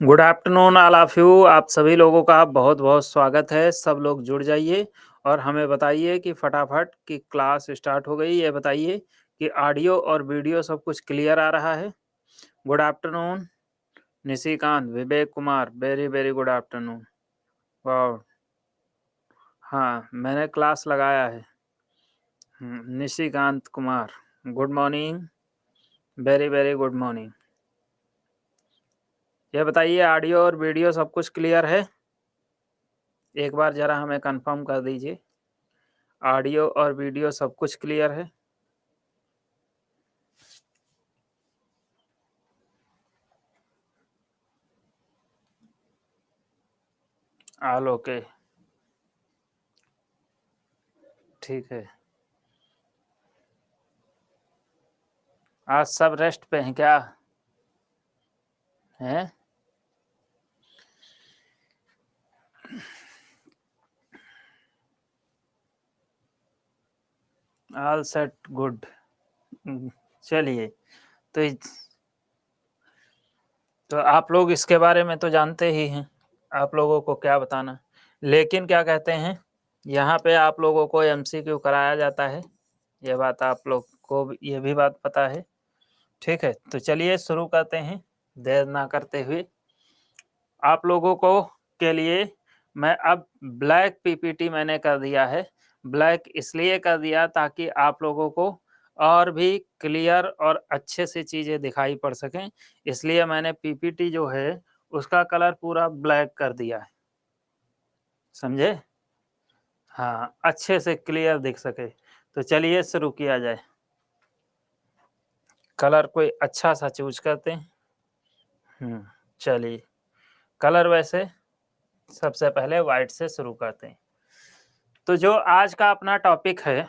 Good afternoon all of you. आप सभी लोगों का बहुत बहुत स्वागत है। सब लोग जुड़ जाइए और हमें बताइए कि फटाफट कि क्लास स्टार्ट हो गई। ये बताइए कि ऑडियो और वीडियो सब कुछ क्लियर आ रहा है। Good afternoon Nishikant, Vivek Kumar, very very good afternoon. वाह, हाँ मैंने क्लास लगाया है। Nishikant Kumar, good morning, very very good morning. ये बताइए ऑडियो और वीडियो सब कुछ क्लियर है? एक बार ज़रा हमें कंफर्म कर दीजिए, ऑडियो और वीडियो सब कुछ क्लियर है? ऑल ओके, ठीक है। आज सब रेस्ट पे हैं क्या? हैं? All set, good. चलिए, तो आप लोग इसके बारे में तो जानते ही हैं, आप लोगों को क्या बताना। लेकिन क्या कहते हैं, यहाँ पे आप लोगों को एमसीक्यू कराया जाता है, ये बात आप लोग को ये भी बात पता है। ठीक है, तो चलिए शुरू करते हैं देर ना करते हुए। आप लोगों को के लिए मैं अब ब्लैक पीपीटी मैंने कर दिया है। ब्लैक इसलिए कर दिया ताकि आप लोगों को और भी क्लियर और अच्छे से चीज़ें दिखाई पड़ सकें, इसलिए मैंने पीपीटी जो है उसका कलर पूरा ब्लैक कर दिया है, समझे? हाँ, अच्छे से क्लियर दिख सके। तो चलिए शुरू किया जाए। कलर कोई अच्छा सा चूज करते हैं। चलिए, कलर वैसे सबसे पहले वाइट से शुरू करते हैं। तो जो आज का अपना टॉपिक है,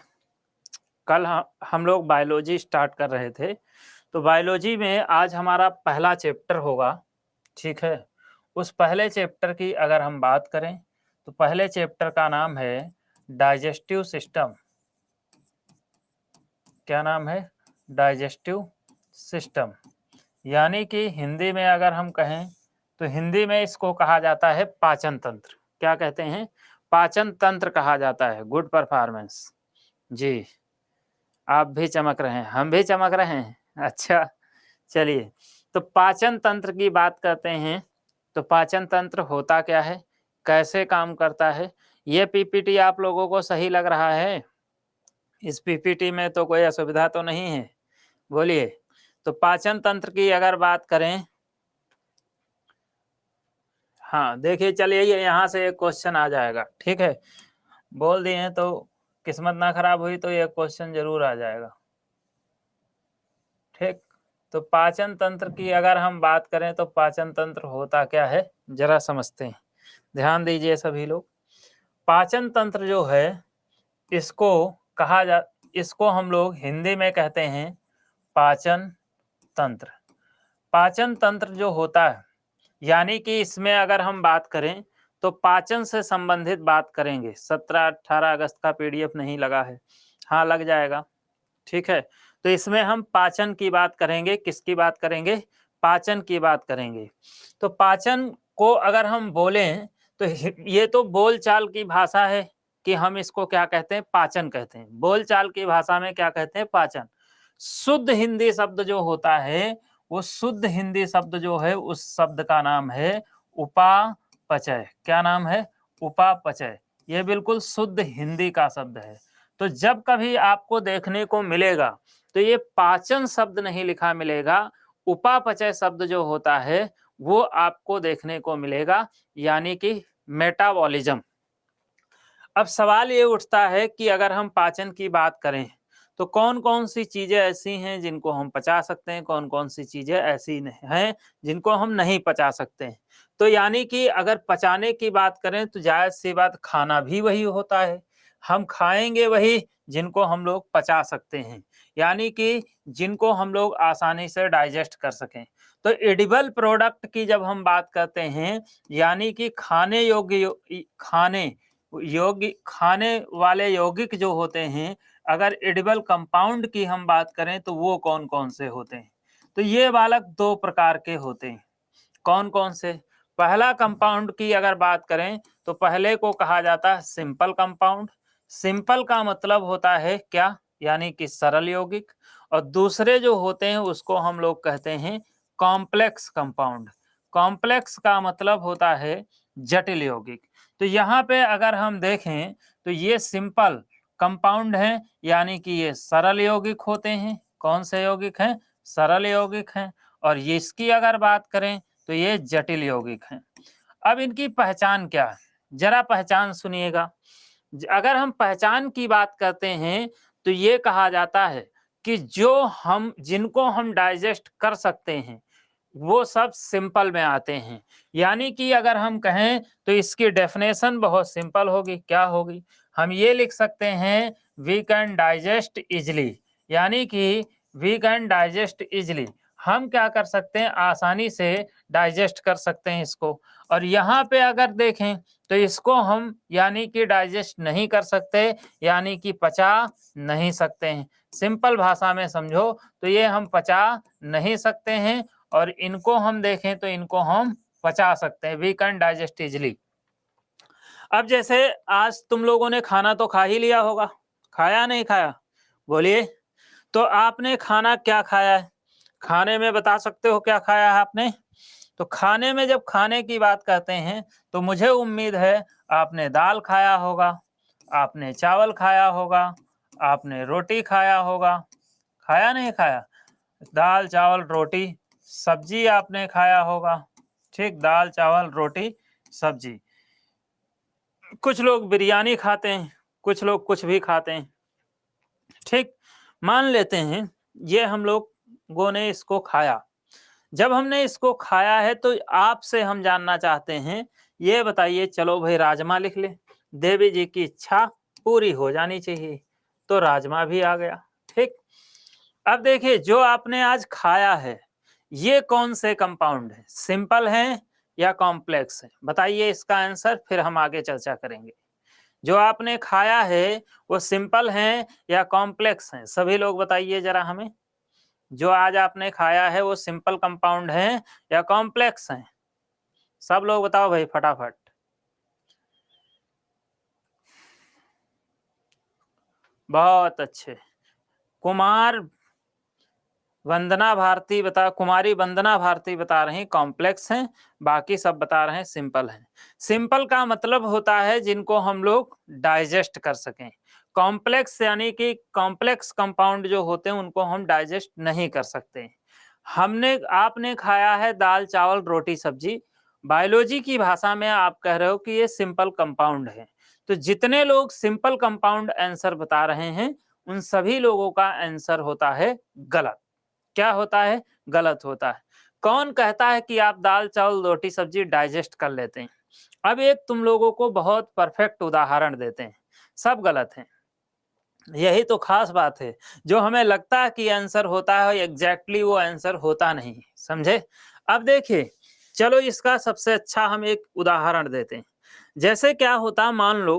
कल हम लोग बायोलॉजी स्टार्ट कर रहे थे, तो बायोलॉजी में आज हमारा पहला चैप्टर होगा। ठीक है, उस पहले चैप्टर की अगर हम बात करें तो पहले चैप्टर का नाम है डाइजेस्टिव सिस्टम। क्या नाम है? Digestive system. यानी कि हिंदी में अगर हम कहें तो हिंदी में इसको कहा जाता है पाचन तंत्र। क्या कहते हैं? पाचन तंत्र कहा जाता है। गुड परफॉर्मेंस जी, आप भी चमक रहे हैं, हम भी चमक रहे हैं। अच्छा, चलिए, तो पाचन तंत्र की बात करते हैं। तो पाचन तंत्र होता क्या है, कैसे काम करता है? ये पीपीटी आप लोगों को सही लग रहा है? इस पीपीटी में तो कोई असुविधा तो नहीं है? बोलिए। तो पाचन तंत्र की अगर बात करें, हाँ देखिए, चलिए ये यहाँ से एक क्वेश्चन आ जाएगा। ठीक है, बोल दिए तो किस्मत ना खराब हुई तो ये क्वेश्चन जरूर आ जाएगा। ठीक, तो पाचन तंत्र की अगर हम बात करें तो पाचन तंत्र होता क्या है, जरा समझते हैं। ध्यान दीजिए सभी लोग। पाचन तंत्र जो है इसको इसको हम लोग हिंदी में कहते हैं पाचन तंत्र। पाचन तंत्र जो होता है, यानी कि इसमें अगर हम बात करें तो पाचन से संबंधित बात करेंगे। 17-18 अगस्त का पीडीएफ नहीं लगा है? हाँ लग जाएगा। ठीक है, तो इसमें हम पाचन की बात करेंगे। किसकी बात करेंगे? पाचन की बात करेंगे। तो पाचन को अगर हम बोलें तो ये तो बोलचाल की भाषा है कि हम इसको क्या कहते हैं, पाचन कहते हैं। बोलचाल की भाषा में क्या कहते हैं, पाचन। शुद्ध हिंदी शब्द जो होता है, वो शुद्ध हिंदी शब्द जो है उस शब्द का नाम है उपापचय। क्या नाम है? उपापचय। ये बिल्कुल शुद्ध हिंदी का शब्द है। तो जब कभी आपको देखने को मिलेगा तो ये पाचन शब्द नहीं लिखा मिलेगा, उपापचय शब्द जो होता है वो आपको देखने को मिलेगा, यानी कि मेटाबॉलिज्म। अब सवाल ये उठता है कि अगर हम पाचन की बात करें तो कौन कौन सी चीजें ऐसी हैं जिनको हम पचा सकते हैं, कौन कौन सी चीजें ऐसी हैं जिनको हम नहीं पचा सकते हैं। तो यानी कि अगर पचाने की बात करें तो जायज सी बात, खाना भी वही होता है। हम खाएंगे वही जिनको हम लोग पचा सकते हैं, यानी कि जिनको हम लोग आसानी से डाइजेस्ट कर सकें। तो एडिबल प्रोडक्ट की जब हम बात करते हैं, यानी कि खाने वाले यौगिक जो होते हैं, अगर एडिबल कंपाउंड की हम बात करें तो वो कौन कौन से होते हैं? तो ये बालक दो प्रकार के होते हैं। कौन कौन से? पहला कंपाउंड की अगर बात करें तो पहले को कहा जाता है सिंपल कंपाउंड। सिंपल का मतलब होता है क्या? यानी कि सरल यौगिक। और दूसरे जो होते हैं उसको हम लोग कहते हैं कॉम्प्लेक्स कंपाउंड। कॉम्प्लेक्स का मतलब होता है जटिल यौगिक। तो यहाँ पे अगर हम देखें तो ये सिंपल कंपाउंड हैं, यानी कि ये सरल यौगिक होते हैं। कौन से यौगिक हैं? सरल यौगिक हैं। और ये इसकी अगर बात करें तो ये जटिल यौगिक हैं। अब इनकी पहचान क्या है? जरा पहचान सुनिएगा। अगर हम पहचान की बात करते हैं तो ये कहा जाता है कि जिनको हम डाइजेस्ट कर सकते हैं वो सब सिंपल में आते हैं। यानी कि अगर हम कहें तो इसकी डेफिनेशन बहुत सिंपल होगी। क्या होगी? हम ये लिख सकते हैं वी कैन डाइजेस्ट इजली, यानी कि वी कैन डाइजेस्ट इजली। हम क्या कर सकते हैं? आसानी से डाइजेस्ट कर सकते हैं इसको। और यहाँ पे अगर देखें तो इसको हम यानी कि डाइजेस्ट नहीं कर सकते, यानी कि पचा नहीं सकते हैं। सिंपल भाषा में समझो तो ये हम पचा नहीं सकते हैं, और इनको हम देखें तो इनको हम पचा सकते हैं। We can digest easily. अब जैसे आज तुम लोगों ने खाना तो खा ही लिया होगा, खाया नहीं खाया? बोलिए। तो आपने खाना क्या खाया है? खाने में बता सकते हो क्या खाया है आपने? तो खाने में जब खाने की बात करते हैं तो मुझे उम्मीद है आपने दाल खाया होगा, आपने चावल खाया होगा, आपने रोटी खाया होगा। खाया नहीं खाया? दाल चावल रोटी सब्जी आपने खाया होगा। ठीक, दाल चावल रोटी सब्जी। कुछ लोग बिरयानी खाते हैं, कुछ लोग कुछ भी खाते हैं। ठीक, मान लेते हैं ये हम लोगों ने इसको खाया। जब हमने इसको खाया है तो आपसे हम जानना चाहते हैं, ये बताइए, चलो भाई राजमा लिख ले। देवी जी की इच्छा पूरी हो जानी चाहिए, तो राजमा भी आ गया। ठीक, अब देखिए जो आपने आज खाया है ये कौन से कंपाउंड है? सिंपल है या कॉम्प्लेक्स है? बताइए इसका आंसर, फिर हम आगे चर्चा करेंगे। जो आपने खाया है वो सिंपल है या कॉम्प्लेक्स है? सभी लोग बताइए जरा हमें। जो आज आपने खाया है वो सिंपल कंपाउंड है या कॉम्प्लेक्स है? सब लोग बताओ भाई फटाफट। बहुत अच्छे। कुमारी वंदना भारती बता रही कॉम्प्लेक्स हैं, बाकी सब बता रहे हैं सिंपल हैं। सिंपल का मतलब होता है जिनको हम लोग डाइजेस्ट कर सकें। कॉम्प्लेक्स यानी कि कॉम्प्लेक्स कंपाउंड जो होते हैं उनको हम डाइजेस्ट नहीं कर सकते। आपने खाया है दाल चावल रोटी सब्जी, बायोलॉजी की भाषा में आप कह रहे हो कि ये सिंपल कंपाउंड है। तो जितने लोग सिंपल कंपाउंड आंसर बता रहे हैं उन सभी लोगों का आंसर होता है गलत। क्या होता है? गलत होता है। कौन कहता है कि आप दाल चावल रोटी सब्जी डाइजेस्ट कर लेते हैं? अब एक तुम लोगों को बहुत परफेक्ट उदाहरण देते हैं, सब गलत हैं। यही तो खास बात है, जो हमें लगता है कि आंसर होता है एग्जैक्टली वो आंसर होता नहीं, समझे? अब देखिए, चलो इसका सबसे अच्छा हम एक उदाहरण देते हैं। जैसे क्या होता, मान लो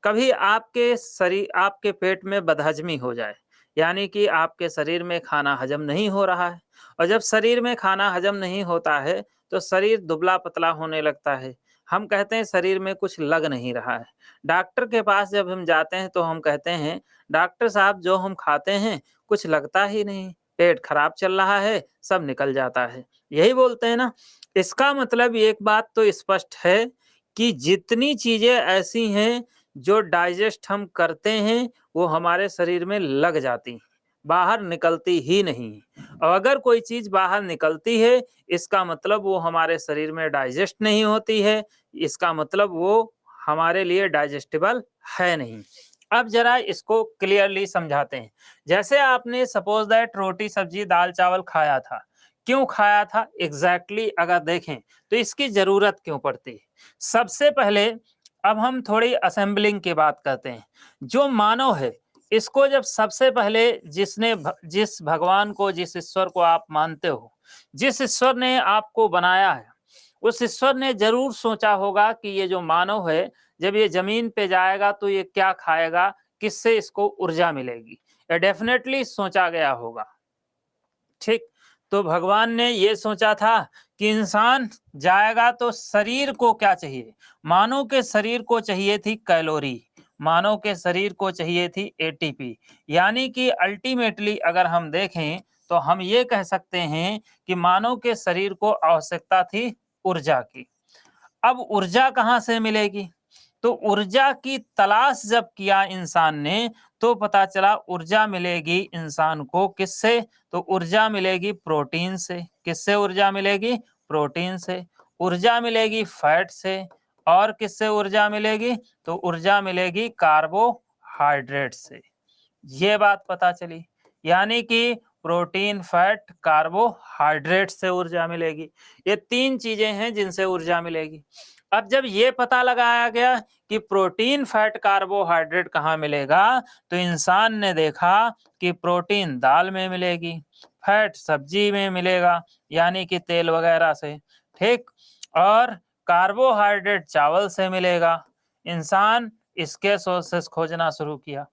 कभी आपके पेट में बदहजमी हो जाए, यानी कि आपके शरीर में खाना हजम नहीं हो रहा है। और जब शरीर में खाना हजम नहीं होता है तो शरीर दुबला पतला होने लगता है। हम कहते हैं शरीर में कुछ लग नहीं रहा है। डॉक्टर के पास जब हम जाते हैं तो हम कहते हैं डॉक्टर साहब जो हम खाते हैं कुछ लगता ही नहीं, पेट खराब चल रहा है, सब निकल जाता है। यही बोलते हैं ना। इसका मतलब एक बात तो स्पष्ट है कि जितनी चीजें ऐसी हैं जो डाइजेस्ट हम करते हैं वो हमारे शरीर में लग जाती हैं, बाहर निकलती ही नहीं है। और अगर कोई चीज बाहर निकलती है इसका मतलब वो हमारे शरीर में डाइजेस्ट नहीं होती है, इसका मतलब वो हमारे लिए डाइजेस्टेबल है नहीं। अब जरा इसको क्लियरली समझाते हैं। जैसे आपने सपोज दैट रोटी सब्जी दाल चावल खाया था, क्यों खाया था एग्जैक्टली अगर देखें तो इसकी जरूरत क्यों पड़ती है? सबसे पहले अब हम थोड़ी असेंबलिंग की बात करते हैं। जो मानव है इसको जब सबसे पहले जिस भगवान को, जिस ईश्वर को आप मानते हो, जिस ईश्वर ने आपको बनाया है उस ईश्वर ने जरूर सोचा होगा कि ये जो मानव है जब ये जमीन पे जाएगा तो ये क्या खाएगा, किससे इसको ऊर्जा मिलेगी। ये डेफिनेटली सोचा गया होगा। ठीक, तो भगवान ने ये सोचा था कि इंसान जाएगा तो शरीर को क्या चाहिए, मानव के शरीर को चाहिए थी कैलोरी, मानव के शरीर को चाहिए थी एटीपी। यानी कि अल्टीमेटली अगर हम देखें तो हम ये कह सकते हैं कि मानव के शरीर को आवश्यकता थी ऊर्जा की। अब ऊर्जा कहाँ से मिलेगी? तो ऊर्जा की तलाश जब किया इंसान ने तो पता चला ऊर्जा मिलेगी इंसान को किससे? तो ऊर्जा मिलेगी प्रोटीन से। किससे ऊर्जा मिलेगी? प्रोटीन से। ऊर्जा मिलेगी फैट से। और किससे ऊर्जा मिलेगी? तो ऊर्जा मिलेगी कार्बोहाइड्रेट से। ये बात पता चली। यानी कि प्रोटीन, फैट, कार्बोहाइड्रेट से ऊर्जा मिलेगी। ये 3 चीजें हैं जिनसे ऊर्जा मिलेगी। अब जब ये पता लगाया गया कि प्रोटीन, फैट, कार्बोहाइड्रेट कहाँ मिलेगा, तो इंसान ने देखा कि प्रोटीन दाल में मिलेगी, फैट सब्जी में मिलेगा यानी कि तेल वगैरह से, ठीक, और कार्बोहाइड्रेट चावल से मिलेगा। इंसान इसके सोर्सेस खोजना शुरू किया।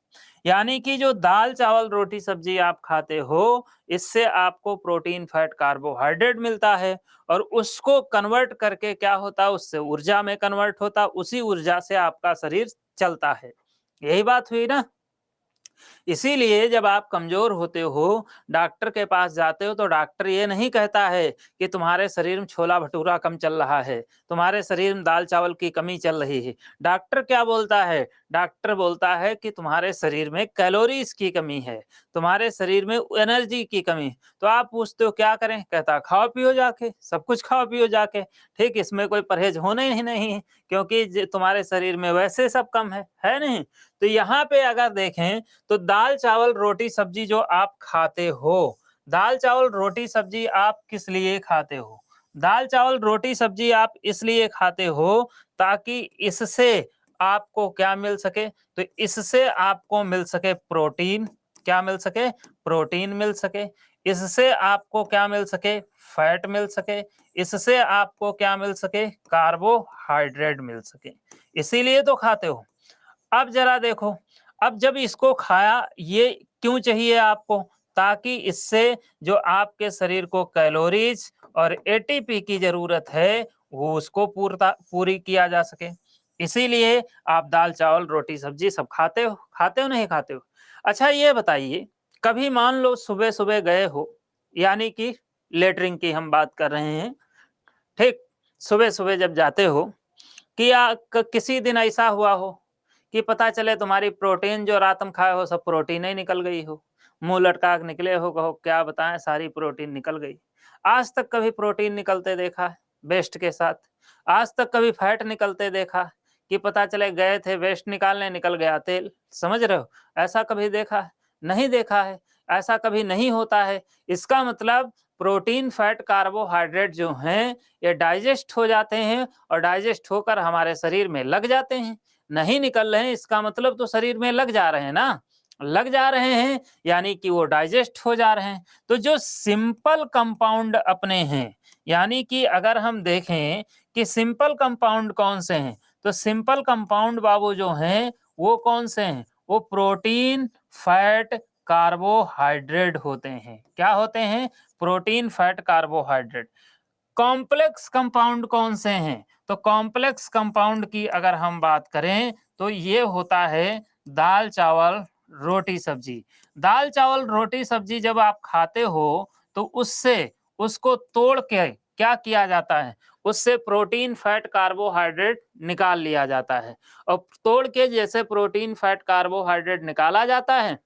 यानी कि जो दाल, चावल, रोटी, सब्जी आप खाते हो, इससे आपको प्रोटीन, फैट, कार्बोहाइड्रेट मिलता है और उसको कन्वर्ट करके क्या होता, उससे ऊर्जा में कन्वर्ट होता, उसी ऊर्जा से आपका शरीर चलता है। यही बात हुई ना। इसीलिए जब आप कमजोर होते हो, डॉक्टर के पास जाते हो, तो डॉक्टर ये नहीं कहता है कि तुम्हारे शरीर में छोला भटूरा कम चल रहा है, तुम्हारे शरीर में दाल चावल की कमी चल रही है। डॉक्टर क्या बोलता है? डॉक्टर बोलता है कि तुम्हारे शरीर में कैलोरीज की कमी है, तुम्हारे शरीर में एनर्जी की कमी। तो आप पूछते हो क्या करें? कहता खाओ पियो जाके, सब कुछ खाओ पियो जाके, ठीक, इसमें कोई परहेज होना ही नहीं है, क्योंकि तुम्हारे शरीर में वैसे सब कम है नहीं। तो यहाँ पे अगर देखें तो दाल, चावल, रोटी, सब्जी जो आप खाते हो, दाल, चावल, रोटी, सब्जी आप किस लिए खाते हो? दाल, चावल, रोटी, सब्जी आप इसलिए खाते हो ताकि इससे आपको क्या मिल सके? तो इससे आपको मिल सके प्रोटीन। क्या मिल सके? प्रोटीन मिल सके। इससे आपको क्या मिल सके? फैट मिल सके। इससे आपको क्या मिल सके? कार्बोहाइड्रेट मिल सके। इसीलिए तो खाते हो। अब जरा देखो, अब जब इसको खाया, ये क्यों चाहिए आपको? ताकि इससे जो आपके शरीर को कैलोरीज और एटीपी की जरूरत है वो उसको पूरी किया जा सके। इसीलिए आप दाल, चावल, रोटी, सब्जी सब खाते हो। खाते हो नहीं खाते हो? अच्छा ये बताइए, कभी मान लो सुबह सुबह गए हो, यानी कि लेटरिन की हम बात कर रहे हैं, ठीक, सुबह सुबह जब जाते हो कि किसी दिन ऐसा हुआ हो कि पता चले तुम्हारी प्रोटीन जो रात में खाए हो सब प्रोटीन ही निकल गई हो, मुंह लटका के निकले हो, कहो क्या बताएं सारी प्रोटीन निकल गई। आज तक कभी प्रोटीन निकलते देखा है वेस्ट के साथ? आज तक कभी फैट निकलते देखा है कि पता चले गए थे वेस्ट निकालने, निकल गया तेल? समझ रहे हो? ऐसा कभी देखा है? नहीं देखा है। ऐसा कभी नहीं होता है। इसका मतलब प्रोटीन, फैट, कार्बोहाइड्रेट जो हैं ये डाइजेस्ट हो जाते हैं और डाइजेस्ट होकर हमारे शरीर में लग जाते हैं। नहीं निकल रहे हैं इसका मतलब तो शरीर में लग जा रहे हैं ना, लग जा रहे हैं, यानी कि वो डाइजेस्ट हो जा रहे हैं। तो जो सिंपल कंपाउंड अपने हैं, यानी कि अगर हम देखें कि सिंपल कंपाउंड कौन से हैं, तो सिंपल कंपाउंड बाबू जो हैं वो कौन से हैं? वो प्रोटीन, फैट, कार्बोहाइड्रेट होते हैं। क्या होते हैं? Protein, fat, carbohydrate. Complex compound कौन से हैं? तो कॉम्प्लेक्स कंपाउंड की अगर हम बात करें तो ये होता है दाल, चावल, रोटी, सब्जी। दाल, चावल, रोटी, सब्जी जब आप खाते हो तो उससे उसको तोड़ के क्या किया जाता है? उससे प्रोटीन, फैट, कार्बोहाइड्रेट निकाल लिया जाता है। और तोड़ के जैसे प्रोटीन, फैट, कार्बोहाइड्रेट निकाला जाता है,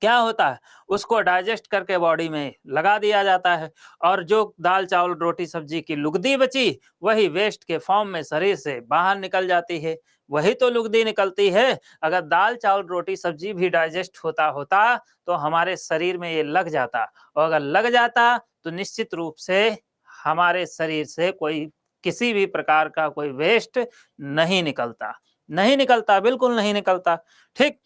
क्या होता है? उसको डाइजेस्ट करके बॉडी में लगा दिया जाता है और जो दाल, चावल, रोटी, सब्जी की लुगदी बची वही वेस्ट के फॉर्म में शरीर से बाहर निकल जाती है। वही तो लुगदी निकलती है। अगर दाल, चावल, रोटी, सब्जी भी डाइजेस्ट होता होता तो हमारे शरीर में ये लग जाता, और अगर लग जाता तो निश्चित रूप से हमारे शरीर से कोई किसी भी प्रकार का कोई वेस्ट नहीं निकलता, नहीं निकलता, बिल्कुल नहीं निकलता। ठीक,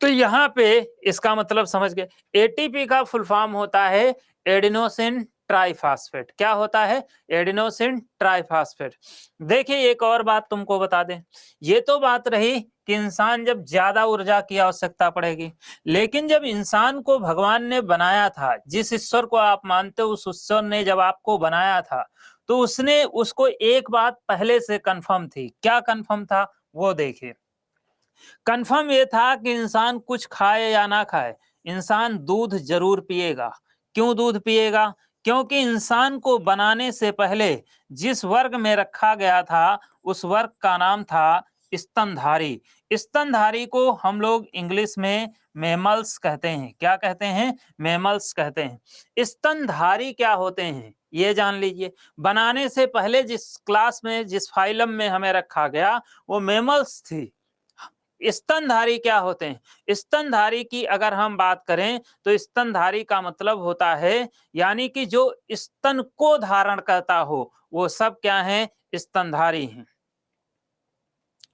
तो यहाँ पे इसका मतलब समझ गए। एटीपी का फुल फॉर्म होता है एडिनोसिन ट्राइफॉस्फेट। क्या होता है? Adenosine triphosphate. देखिए एक और बात तुमको बता दें, ये तो बात रही कि इंसान जब ज्यादा ऊर्जा की आवश्यकता पड़ेगी, लेकिन जब इंसान को भगवान ने बनाया था, जिस ईश्वर को आप मानते हो उस ईश्वर ने जब आपको बनाया था, तो उसने उसको एक बात पहले से कंफर्म थी। क्या कंफर्म था वो देखिए। कंफर्म ये था कि इंसान कुछ खाए या ना खाए, इंसान दूध जरूर पिएगा। क्यों दूध पिएगा? क्योंकि इंसान को बनाने से पहले जिस वर्ग में रखा गया था, उस वर्ग का नाम था स्तनधारी। स्तनधारी को हम लोग इंग्लिश में मैमल्स कहते हैं। क्या कहते हैं? मैमल्स कहते हैं। स्तनधारी क्या होते हैं ये जान लीजिए। बनाने से पहले जिस क्लास में, जिस फाइलम में हमें रखा गया, वो मैमल्स थी। स्तनधारी क्या होते हैं? स्तनधारी की अगर हम बात करें तो स्तनधारी का मतलब होता है, यानी कि जो स्तन को धारण करता हो, वो सब क्या है? स्तनधारी हैं।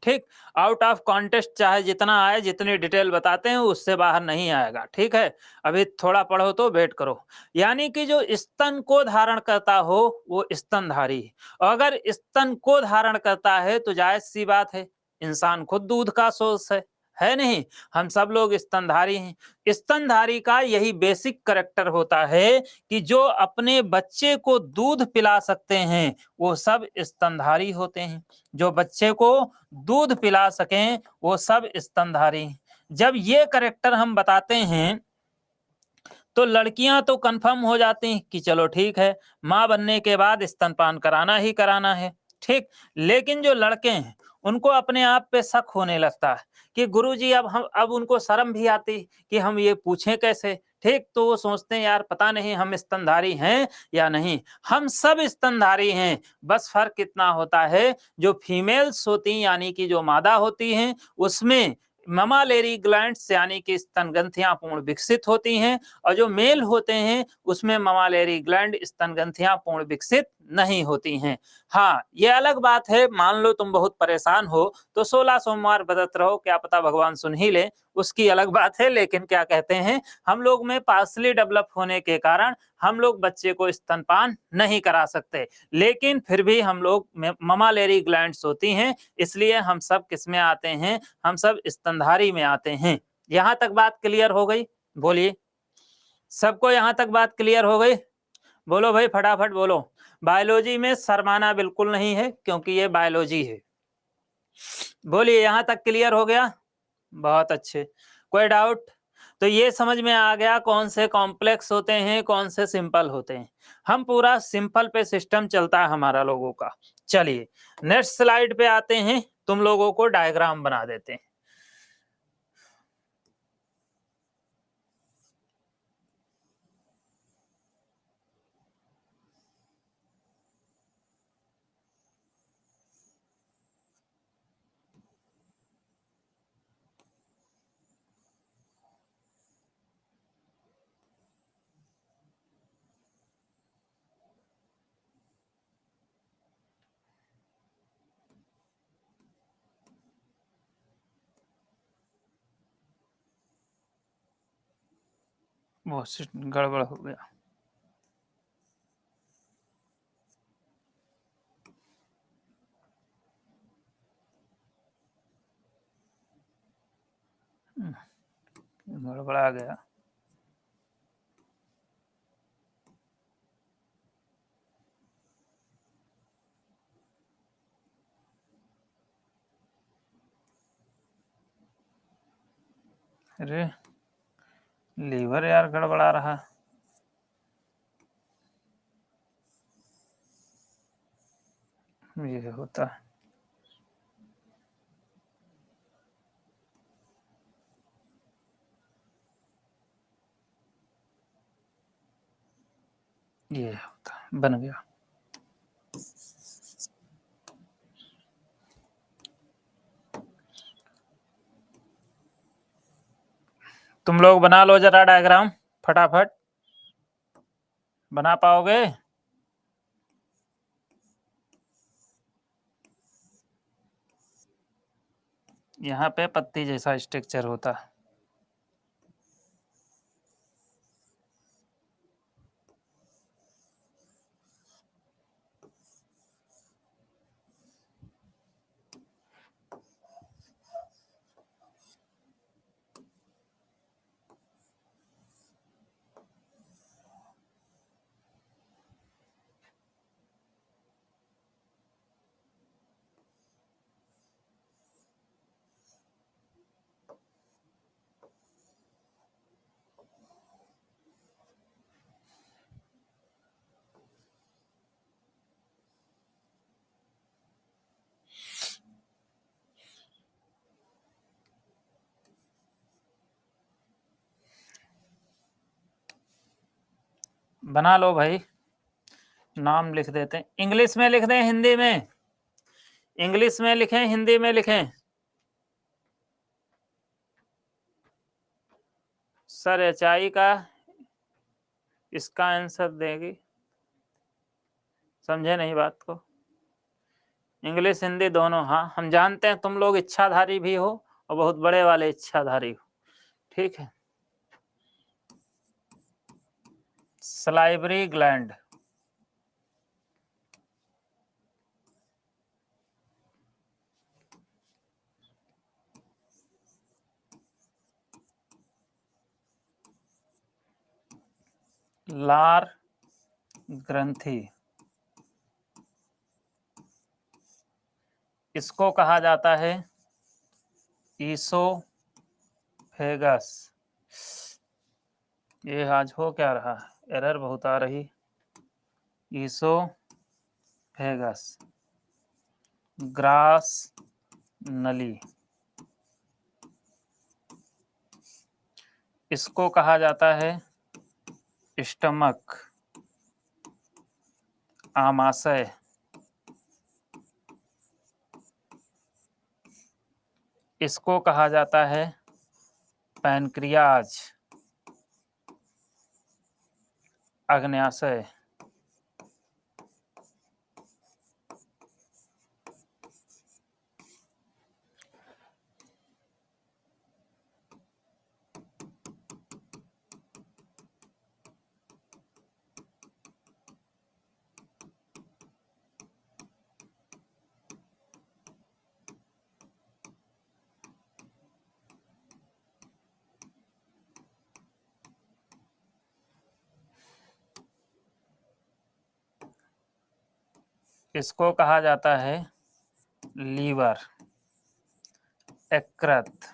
ठीक, आउट ऑफ कॉन्टेक्स्ट चाहे जितना आए, जितनी डिटेल बताते हैं उससे बाहर नहीं आएगा। ठीक है, अभी थोड़ा पढ़ो तो वेट करो। यानी कि जो स्तन को धारण करता हो वो स्तनधारी है। अगर स्तन को धारण करता है तो जायज सी बात है, इंसान खुद दूध का सोर्स है नहीं? हम सब लोग स्तनधारी हैं। स्तनधारी का यही बेसिक करेक्टर होता है कि जो अपने बच्चे को दूध पिला सकते हैं वो सब स्तनधारी होते हैं। जो बच्चे को दूध पिला सकें वो सब स्तनधारी। जब ये करेक्टर हम बताते हैं तो लड़कियां तो कंफर्म हो जाती हैं कि चलो ठीक है, मां बनने के बाद स्तनपान कराना ही कराना है। ठीक, लेकिन जो लड़के हैं उनको अपने आप पे शक होने लगता है कि गुरुजी अब उनको शर्म भी आती कि हम ये पूछें कैसे। ठीक, तो वो सोचते हैं यार पता नहीं हम स्तनधारी हैं या नहीं। हम सब स्तनधारी हैं, बस फर्क कितना होता है, जो फीमेल्स होती यानी कि जो मादा होती हैं उसमें ममालेरी ग्लैंड्स यानी कि स्तन ग्रंथियां पूर्ण विकसित होती हैं, और जो मेल होते हैं उसमें ममालेरी ग्लैंड स्तन ग्रंथियां पूर्ण विकसित नहीं होती हैं। हाँ, ये अलग बात है, मान लो तुम बहुत परेशान हो तो 16 सोमवार व्रत रहो, क्या पता भगवान सुन ही ले, उसकी अलग बात है। लेकिन क्या कहते हैं, हम लोग में पार्सली डेवलप होने के कारण हम लोग बच्चे को स्तनपान नहीं करा सकते, लेकिन फिर भी हम लोग ममालेरी ग्लैंड्स होती हैं, इसलिए हम सब किस में आते हैं? हम सब स्तनधारी में आते हैं। यहां तक बात क्लियर हो गई? बोलिए, सबको यहां तक बात क्लियर हो गई? बोलो भाई, फटाफट बोलो। बायोलॉजी में शर्माना बिल्कुल नहीं है, क्योंकि ये बायोलॉजी है। बोलिए, यहां तक क्लियर हो गया? बहुत अच्छे। कोई डाउट? तो ये समझ में आ गया कौन से कॉम्प्लेक्स होते हैं, कौन से सिंपल होते हैं। हम पूरा सिंपल पे सिस्टम चलता है हमारा लोगों का। चलिए नेक्स्ट स्लाइड पे आते हैं, तुम लोगों को डायग्राम बना देते हैं। बहुत गड़बड़ हो गया। गड़बड़ा गया। अरे लीवर यार गड़बड़ा रहा। ये होता है। ये होता है, बन गया। तुम लोग बना लो जरा डायग्राम, फटाफट बना पाओगे? यहाँ पे पत्ती जैसा स्ट्रक्चर होता है। बना लो भाई, नाम लिख देते हैं। इंग्लिश में लिख दें, हिंदी में? इंग्लिश में लिखें, हिंदी में लिखें? सर एचआई का इसका आंसर देगी, समझे नहीं बात को? इंग्लिश हिंदी दोनों। हाँ, हम जानते हैं तुम लोग इच्छाधारी भी हो और बहुत बड़े वाले इच्छाधारी हो, ठीक है। सलाइवरी ग्लैंड, लार ग्रंथि, इसको कहा जाता है ईसोफेगस। ये आज हो क्या रहा है, एरर बहुत आ रही। ईसोफेगस, ग्रास नली, इसको कहा जाता है स्टमक, आमाशय, इसको कहा जाता है पैनक्रियाज, अग्न्याशय, इसको कहा जाता है लीवर, यकृत,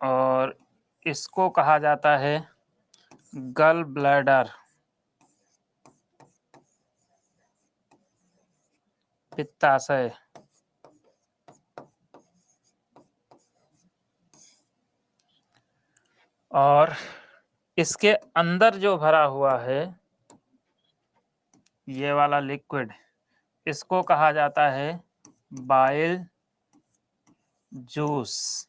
और इसको कहा जाता है गल ब्लैडर, पित्ताशय, और इसके अंदर जो भरा हुआ है ये वाला लिक्विड, इसको कहा जाता है बाइल जूस,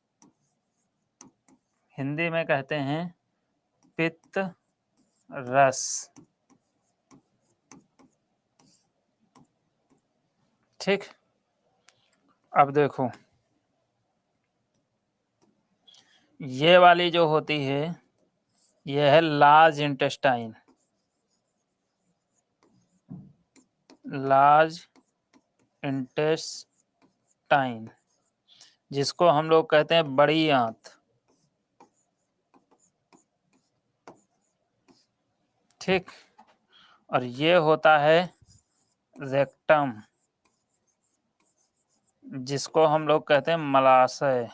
हिंदी में कहते हैं पित्त रस, ठीक। अब देखो, ये वाली जो होती है ये है लार्ज इंटेस्टाइन, लार्ज इंटेस्टाइन, जिसको हम लोग कहते हैं बड़ी आंत, ठीक। और ये होता है रेक्टम, जिसको हम लोग कहते हैं मलाशय।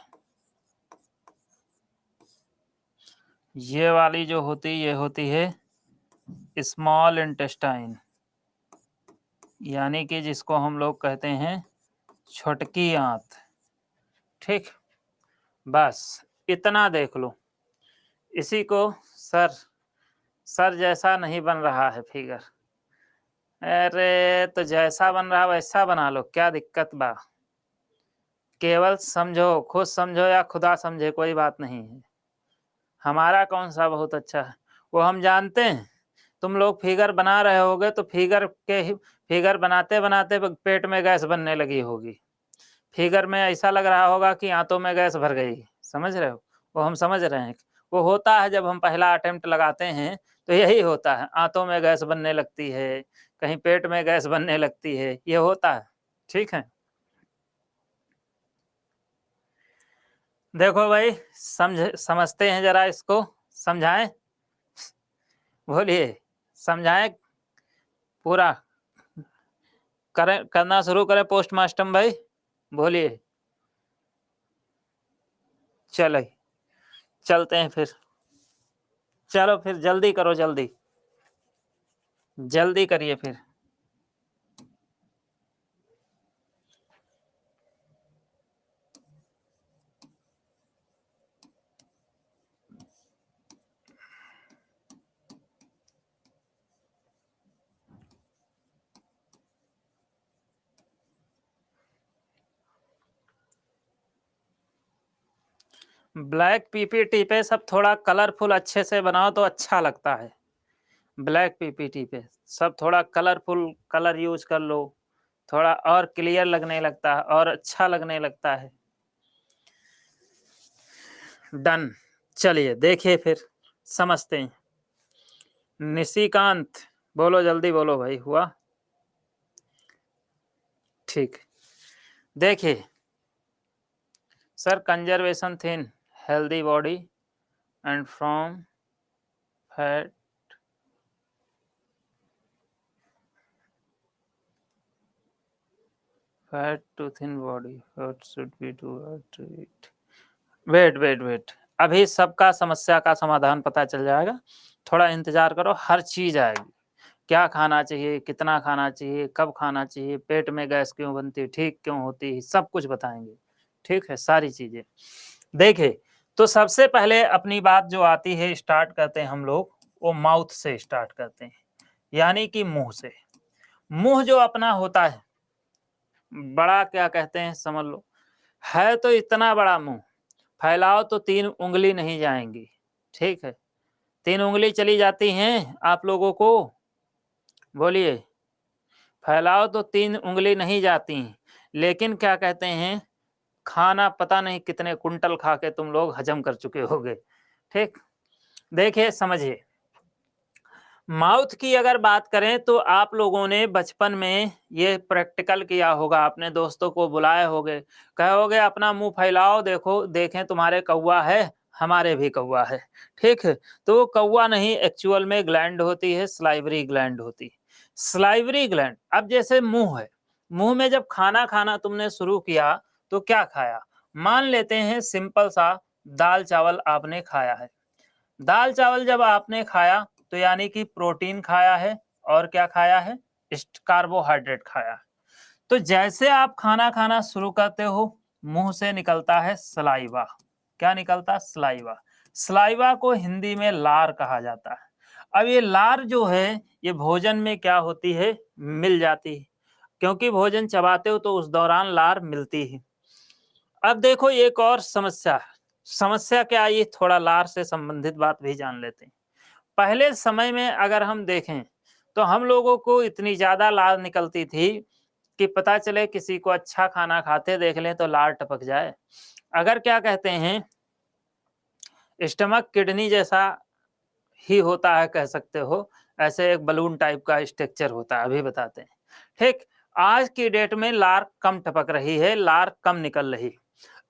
ये वाली जो होती है ये होती है स्मॉल इंटेस्टाइन, यानी कि जिसको हम लोग कहते हैं छोटकी आंत, ठीक। बस इतना देख लो। इसी को सर जैसा नहीं बन रहा है फिगर। अरे तो जैसा बन रहा वैसा बना लो, क्या दिक्कत बा? केवल समझो, खुद समझो या खुदा समझे, कोई बात नहीं है। हमारा कौन सा बहुत अच्छा है वो हम जानते हैं। तुम लोग फिगर बना रहे होगे तो फिगर बनाते बनाते पेट में गैस बनने लगी होगी। फिगर में ऐसा लग रहा होगा कि आंतों में गैस भर गई, समझ रहे हो? वो हम समझ रहे हैं, वो होता है जब हम पहला अटेम्प्ट लगाते हैं तो यही होता है, आंतों में गैस बनने लगती है, कहीं पेट में गैस बनने लगती है, ये होता है, ठीक है। देखो भाई, समझते हैं जरा, इसको समझाएं, बोलिए, समझाएं पूरा, करना शुरू करें पोस्टमास्टम भाई, बोलिए। चलो चलते हैं फिर, चलो फिर जल्दी करो, जल्दी करिए फिर। ब्लैक पीपीटी पे सब थोड़ा कलरफुल अच्छे से बनाओ तो अच्छा लगता है। ब्लैक पीपीटी पे सब थोड़ा कलरफुल कलर यूज कर लो, थोड़ा और क्लियर लगने लगता है और अच्छा लगने लगता है। डन। चलिए देखिए फिर समझते हैं। निशिकांत बोलो, जल्दी बोलो भाई, हुआ? ठीक। देखिए sir, conservation thin healthy body and from fat to thin body, what should be do to it? Wait, अभी सबका समस्या का समाधान पता चल जाएगा, थोड़ा इंतजार करो, हर चीज आएगी। क्या खाना चाहिए, कितना खाना चाहिए, कब खाना चाहिए, पेट में गैस क्यों बनती है, ठीक क्यों होती है, सब कुछ बताएंगे। ठीक है, सारी चीजें। देखिए तो सबसे पहले अपनी बात जो आती है, स्टार्ट करते हैं हम लोग, वो माउथ से स्टार्ट करते हैं, यानी कि मुंह से। मुंह जो अपना होता है बड़ा, क्या कहते हैं समझ लो, है तो इतना बड़ा मुंह, फैलाओ तो 3 उंगली नहीं जाएंगी। ठीक है, 3 उंगली चली जाती हैं आप लोगों को, बोलिए, फैलाओ तो 3 उंगली नहीं जाती, लेकिन क्या कहते हैं, खाना पता नहीं कितने कुंटल खा के तुम लोग हजम कर चुके होगे। ठीक, देखिए समझिए, माउथ की अगर बात करें तो आप लोगों ने बचपन में ये प्रैक्टिकल किया होगा, अपने दोस्तों को बुलाए होगे, कहोगे अपना मुंह फैलाओ, देखो देखें तुम्हारे कौवा है, हमारे भी कौवा है। ठीक है, तो वो कौवा नहीं, एक्चुअल में ग्लैंड होती है, स्लाइवरी ग्लैंड होती है। स्लाइवरी ग्लैंड, अब जैसे मुंह है, मुंह में जब खाना खाना तुमने शुरू किया तो क्या खाया? मान लेते हैं सिंपल सा, दाल चावल आपने खाया है। दाल चावल जब आपने खाया तो यानी कि प्रोटीन खाया है, और क्या खाया है? कार्बोहाइड्रेट खाया है। तो जैसे आप खाना खाना शुरू करते हो, मुंह से निकलता है सलाइवा। क्या निकलता? सलाइवा। सलाइवा को हिंदी में लार कहा जाता है। अब ये लार जो है, ये भोजन में क्या होती है? मिल जाती है, क्योंकि भोजन चबाते हो तो उस दौरान लार मिलती है। अब देखो एक और समस्या, समस्या क्या आई, थोड़ा लार से संबंधित बात भी जान लेते हैं। पहले समय में अगर हम देखें तो हम लोगों को इतनी ज्यादा लार निकलती थी कि पता चले किसी को अच्छा खाना खाते देख लें तो लार टपक जाए। अगर क्या कहते हैं, स्टमक किडनी जैसा ही होता है कह सकते हो, ऐसे एक बलून टाइप का स्ट्रक्चर होता है, अभी बताते हैं। ठीक, आज की डेट में लार कम टपक रही है, लार कम निकल रही।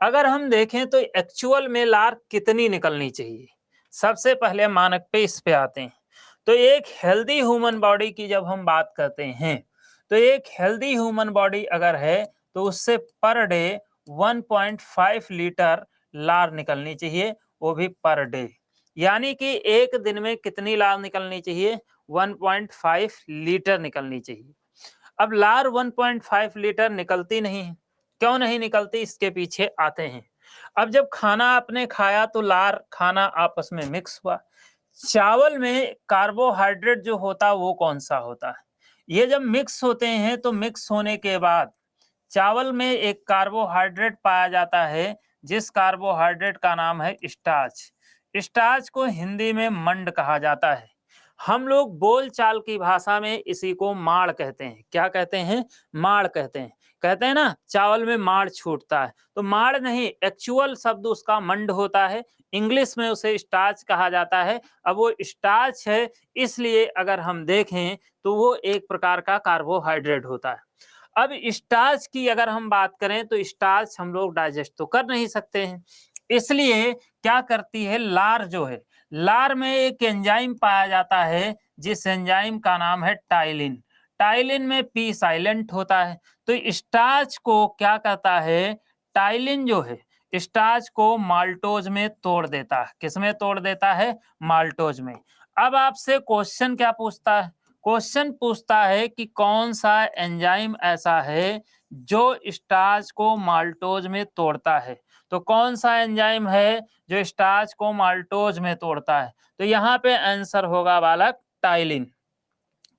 अगर हम देखें तो एक्चुअल में लार कितनी निकलनी चाहिए, सबसे पहले मानक पे इस पे आते हैं। तो एक हेल्दी ह्यूमन बॉडी की जब हम बात करते हैं, तो एक हेल्दी ह्यूमन बॉडी अगर है तो उससे पर डे 1.5 लीटर लार निकलनी चाहिए, वो भी पर डे। यानी कि एक दिन में कितनी लार निकलनी चाहिए? 1.5 लीटर निकलनी चाहिए। अब लार 1.5 लीटर निकलती नहीं है, क्यों नहीं निकलती, इसके पीछे आते हैं। अब जब खाना आपने खाया तो लार खाना आपस में मिक्स हुआ। चावल में कार्बोहाइड्रेट जो होता है वो कौन सा होता है? ये जब मिक्स होते हैं तो मिक्स होने के बाद चावल में एक कार्बोहाइड्रेट पाया जाता है, जिस कार्बोहाइड्रेट का नाम है स्टार्च। स्टार्च को हिंदी में मंड कहा जाता है। हम लोग बोलचाल की भाषा में इसी को माड़ कहते हैं। क्या कहते हैं? माड़ कहते हैं। कहते हैं ना चावल में माड़ छूटता है, तो माड़ नहीं, एक्चुअल शब्द उसका मंड होता है। इंग्लिश में उसे स्टार्च कहा जाता है। अब वो स्टार्च है, इसलिए अगर हम देखें तो वो एक प्रकार का कार्बोहाइड्रेट होता है। अब स्टार्च की अगर हम बात करें तो स्टार्च हम लोग डाइजेस्ट तो कर नहीं सकते हैं, इसलिए क्या करती है लार जो है, लार में एक एंजाइम पाया जाता है, जिस एंजाइम का नाम है टाइलिन। टाइलिन में पी साइलेंट होता है, तो स्टार्च को क्या करता है, टाइलिन जो है स्टार्च को माल्टोज में तोड़ देता है। किसमें तोड़ देता है? माल्टोज में। अब आपसे क्वेश्चन क्या पूछता है? क्वेश्चन पूछता है कि कौन सा एंजाइम ऐसा है जो स्टार्च को माल्टोज में तोड़ता है। तो कौन सा एंजाइम है जो स्टार्च को माल्टोज में तोड़ता है? तो यहाँ पे आंसर होगा बालक टाइलिन।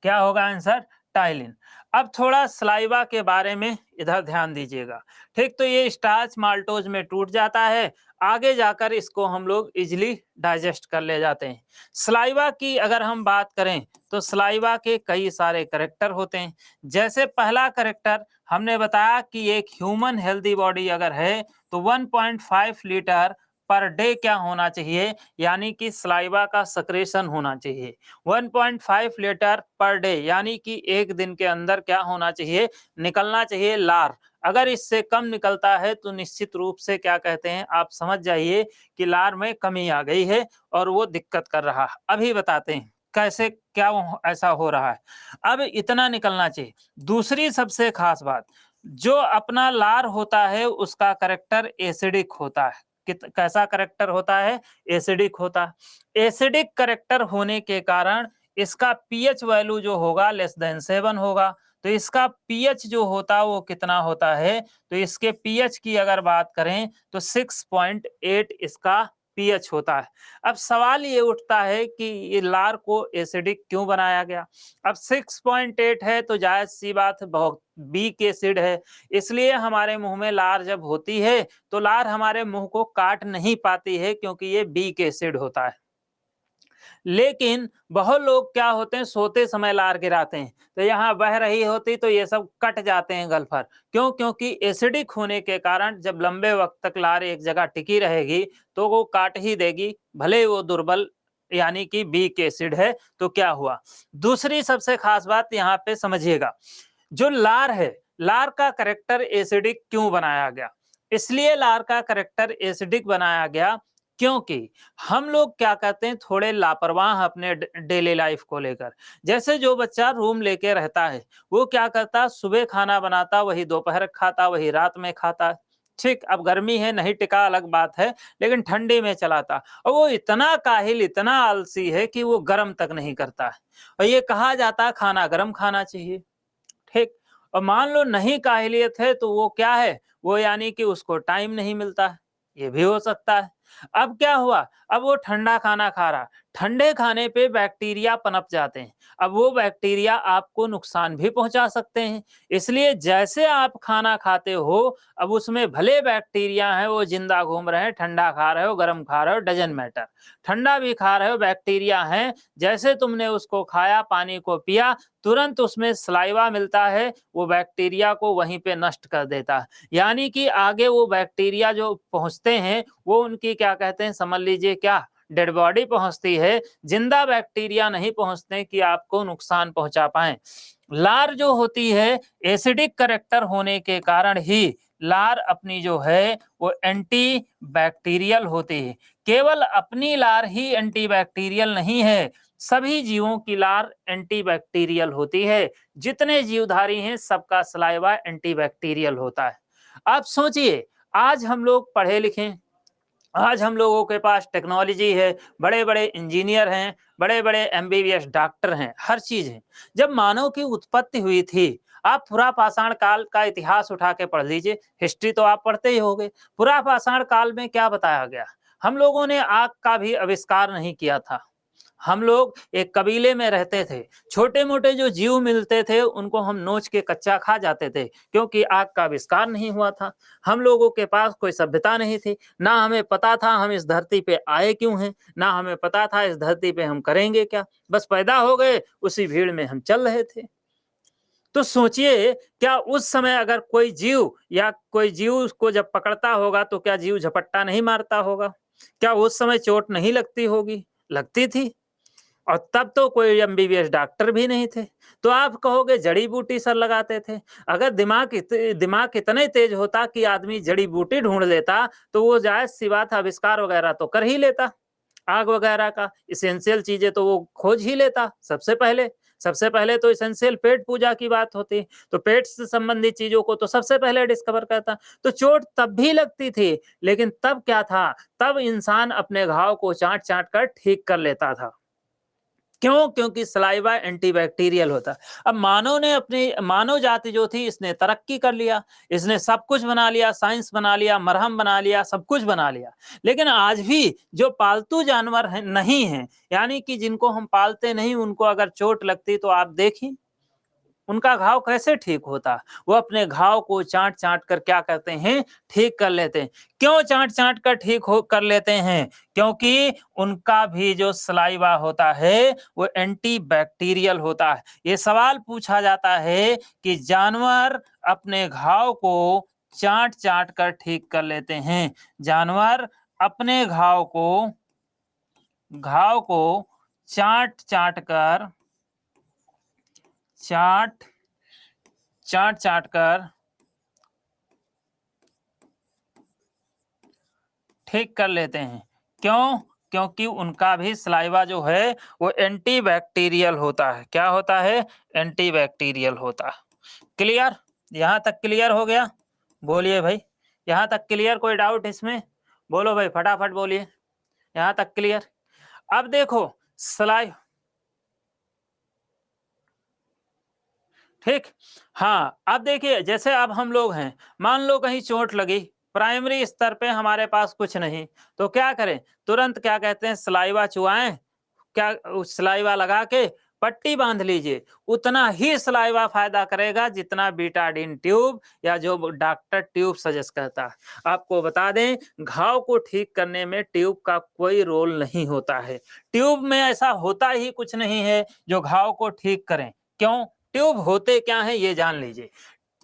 क्या होगा आंसर? टाइलिन। अब थोड़ा सलाइवा के बारे में इधर ध्यान दीजिएगा। ठीक, तो ये स्टार्च माल्टोज में टूट जाता है, आगे जाकर इसको हम लोग इजीली डाइजेस्ट कर ले जाते हैं। सलाइवा की अगर हम बात करें तो सलाइवा के कई सारे कैरेक्टर होते हैं। जैसे पहला कैरेक्टर हमने बताया कि एक ह्यूमन हेल्दी बॉडी अगर है तो 1.5 लीटर पर डे क्या होना चाहिए, यानी कि सलाइवा का सक्रेशन होना चाहिए। 1.5 लीटर पर डे यानी कि एक दिन के अंदर क्या होना चाहिए, निकलना चाहिए लार। अगर इससे कम निकलता है तो निश्चित रूप से क्या कहते हैं, आप समझ जाइए कि लार में कमी आ गई है और वो दिक्कत कर रहा है। अभी बताते हैं कैसे क्या ऐसा हो रहा है। अब इतना निकलना चाहिए। दूसरी सबसे खास बात, जो अपना लार होता है उसका कैरेक्टर एसिडिक होता है। कैसा कैरेक्टर होता है, एसिडिक होता है। एसिडिक कैरेक्टर होने के कारण इसका पीएच वैल्यू जो होगा लेस देन 7 होगा। तो इसका पीएच जो होता है वो कितना होता है, तो इसके पीएच की अगर बात करें तो 6.8 इसका पीएच होता है। अब सवाल ये उठता है कि ये लार को एसिडिक क्यों बनाया गया। अब 6.8 है तो जायज सी बात है, बहुत बीक एसिड है, इसलिए हमारे मुंह में लार जब होती है तो लार हमारे मुंह को काट नहीं पाती है क्योंकि ये बीक एसिड होता है। लेकिन बहुत लोग क्या होते हैं, सोते समय लार गिराते हैं तो यहाँ बह रही होती तो ये सब कट जाते हैं गलफर। क्यों? क्योंकि एसिडिक होने के कारण जब लंबे वक्त तक लार एक जगह टिकी रहेगी तो वो काट ही देगी, भले वो दुर्बल यानी कि बीक एसिड है। तो क्या हुआ, दूसरी सबसे खास बात यहाँ पे समझिएगा, जो लार है, लार का कैरेक्टर एसिडिक क्यों बनाया गया? इसलिए लार का कैरेक्टर एसिडिक बनाया गया क्योंकि हम लोग क्या कहते हैं, थोड़े लापरवाह अपने डेली लाइफ को लेकर। जैसे जो बच्चा रूम लेके रहता है वो क्या करता, सुबह खाना बनाता, वही दोपहर खाता, वही रात में खाता। ठीक, अब गर्मी है नहीं टिका अलग बात है, लेकिन ठंडी में चलाता। और वो इतना काहिल, इतना आलसी है कि वो गर्म तक नहीं करता है। और ये कहा जाता है खाना गर्म खाना चाहिए। ठीक, और मान लो नहीं काहिलियत है तो वो क्या है, वो यानी कि उसको टाइम नहीं मिलता है, ये भी हो सकता है। अब क्या हुआ, अब वो ठंडा खाना खा रहा, ठंडे खाने पे बैक्टीरिया पनप जाते हैं। अब वो बैक्टीरिया आपको नुकसान भी पहुंचा सकते हैं। इसलिए जैसे आप खाना खाते हो, अब उसमें भले बैक्टीरिया है वो जिंदा घूम रहे हैं, ठंडा खा रहे हो गर्म खा रहे हो डजंट मैटर, ठंडा भी खा रहे हो बैक्टीरिया है, जैसे तुमने उसको खाया, पानी को पिया, तुरंत उसमें सलाइवा मिलता है, वो बैक्टीरिया को वहीं पे नष्ट कर देता है। यानी कि आगे वो बैक्टीरिया जो पहुंचते हैं वो उनकी क्या कहते हैं, समझ लीजिए क्या, डेड बॉडी पहुंचती है, जिंदा बैक्टीरिया नहीं पहुंचते कि आपको नुकसान पहुंचा पाए। लार जो होती है एसिडिक कैरेक्टर होने के कारण ही लार अपनी जो है वो एंटी बैक्टीरियल होती है। केवल अपनी लार ही एंटी बैक्टीरियल नहीं है, सभी जीवों की लार एंटीबैक्टीरियल होती है। जितने जीवधारी हैं सबका सलाइवा एंटीबैक्टीरियल होता है। आप सोचिए, आज हम लोग पढ़े लिखे, आज हम लोगों के पास टेक्नोलॉजी है, बड़े बड़े इंजीनियर हैं, बड़े बड़े एमबीबीएस डॉक्टर हैं, हर चीज है। जब मानव की उत्पत्ति हुई थी, आप पुरा पाषाण काल का इतिहास उठा के पढ़ लीजिए, हिस्ट्री तो आप पढ़ते ही होंगे। पुरा पाषाण काल में क्या बताया गया, हम लोगों ने आग का भी आविष्कार नहीं किया था। हम लोग एक कबीले में रहते थे, छोटे मोटे जो जीव मिलते थे उनको हम नोच के कच्चा खा जाते थे, क्योंकि आग का आविष्कार नहीं हुआ था। हम लोगों के पास कोई सभ्यता नहीं थी, ना हमें पता था हम इस धरती पे आए क्यों हैं, ना हमें पता था इस धरती पे हम करेंगे क्या, बस पैदा हो गए, उसी भीड़ में हम चल रहे थे। तो सोचिए, क्या उस समय अगर कोई जीव या कोई जीव को जब पकड़ता होगा तो क्या जीव झपट्टा नहीं मारता होगा? क्या उस समय चोट नहीं लगती होगी? लगती थी। और तब तो कोई एमबीबीएस डॉक्टर भी नहीं थे। तो आप कहोगे जड़ी बूटी सर लगाते थे। अगर दिमाग इतने तेज होता कि आदमी जड़ी बूटी ढूंढ लेता तो वो जायज सी बात, आविष्कार वगैरह तो कर ही लेता, आग वगैरह का इसेंशियल चीजें तो वो खोज ही लेता सबसे पहले। सबसे पहले तो इसेंशियल पेट पूजा की बात होती, तो पेट से संबंधित चीजों को तो सबसे पहले डिस्कवर करता। तो चोट तब भी लगती थी, लेकिन तब क्या था, तब इंसान अपने घाव को चाट चाट कर ठीक कर लेता था। क्यों? क्योंकि सलाइवा एंटीबैक्टीरियल होता है। अब मानव ने अपनी मानव जाति जो थी इसने तरक्की कर लिया, इसने सब कुछ बना लिया, साइंस बना लिया, मरहम बना लिया, सब कुछ बना लिया। लेकिन आज भी जो पालतू जानवर हैं नहीं हैं, यानी कि जिनको हम पालते नहीं, उनको अगर चोट लगती तो आप देखिए उनका घाव कैसे ठीक होता? वो अपने घाव को चाट-चाट कर क्या करते हैं? ठीक कर लेते हैं। क्यों चाट-चाट कर ठीक हो कर लेते हैं? क्योंकि उनका भी जो सलाइवा होता है, वो एंटीबैक्टीरियल होता है। ये सवाल पूछा जाता है कि जानवर अपने घाव को चाट-चाट कर ठीक कर लेते हैं। जानवर अपने घाव को चाट-चाट कर चाट-चाट कर ठीक कर लेते हैं। क्यों? क्योंकि उनका भी सलाइवा जो है वो एंटीबैक्टीरियल होता है। क्या होता है? एंटीबैक्टीरियल होता है। क्लियर? यहाँ तक क्लियर हो गया? बोलिए भाई, यहाँ तक क्लियर? कोई डाउट इसमें? बोलो भाई, फटाफट बोलिए। यहाँ तक क्लियर? अब देखो ठीक। हाँ, अब देखिए जैसे अब हम लोग हैं, मान लो कहीं चोट लगी, प्राइमरी स्तर पे हमारे पास कुछ नहीं, तो क्या करें? तुरंत क्या कहते हैं, सलाइवा चुआएं, क्या उस सलाइवा लगा के पट्टी बांध लीजिए। उतना ही सलाइवा फायदा करेगा जितना बीटाडीन ट्यूब या जो डॉक्टर ट्यूब सजेस्ट करता है। आपको बता दें, घाव को ठीक करने में ट्यूब का कोई रोल नहीं होता है। ट्यूब में ऐसा होता ही कुछ नहीं है जो घाव को ठीक करें। क्यों? ट्यूब होते क्या है ये जान लीजिए।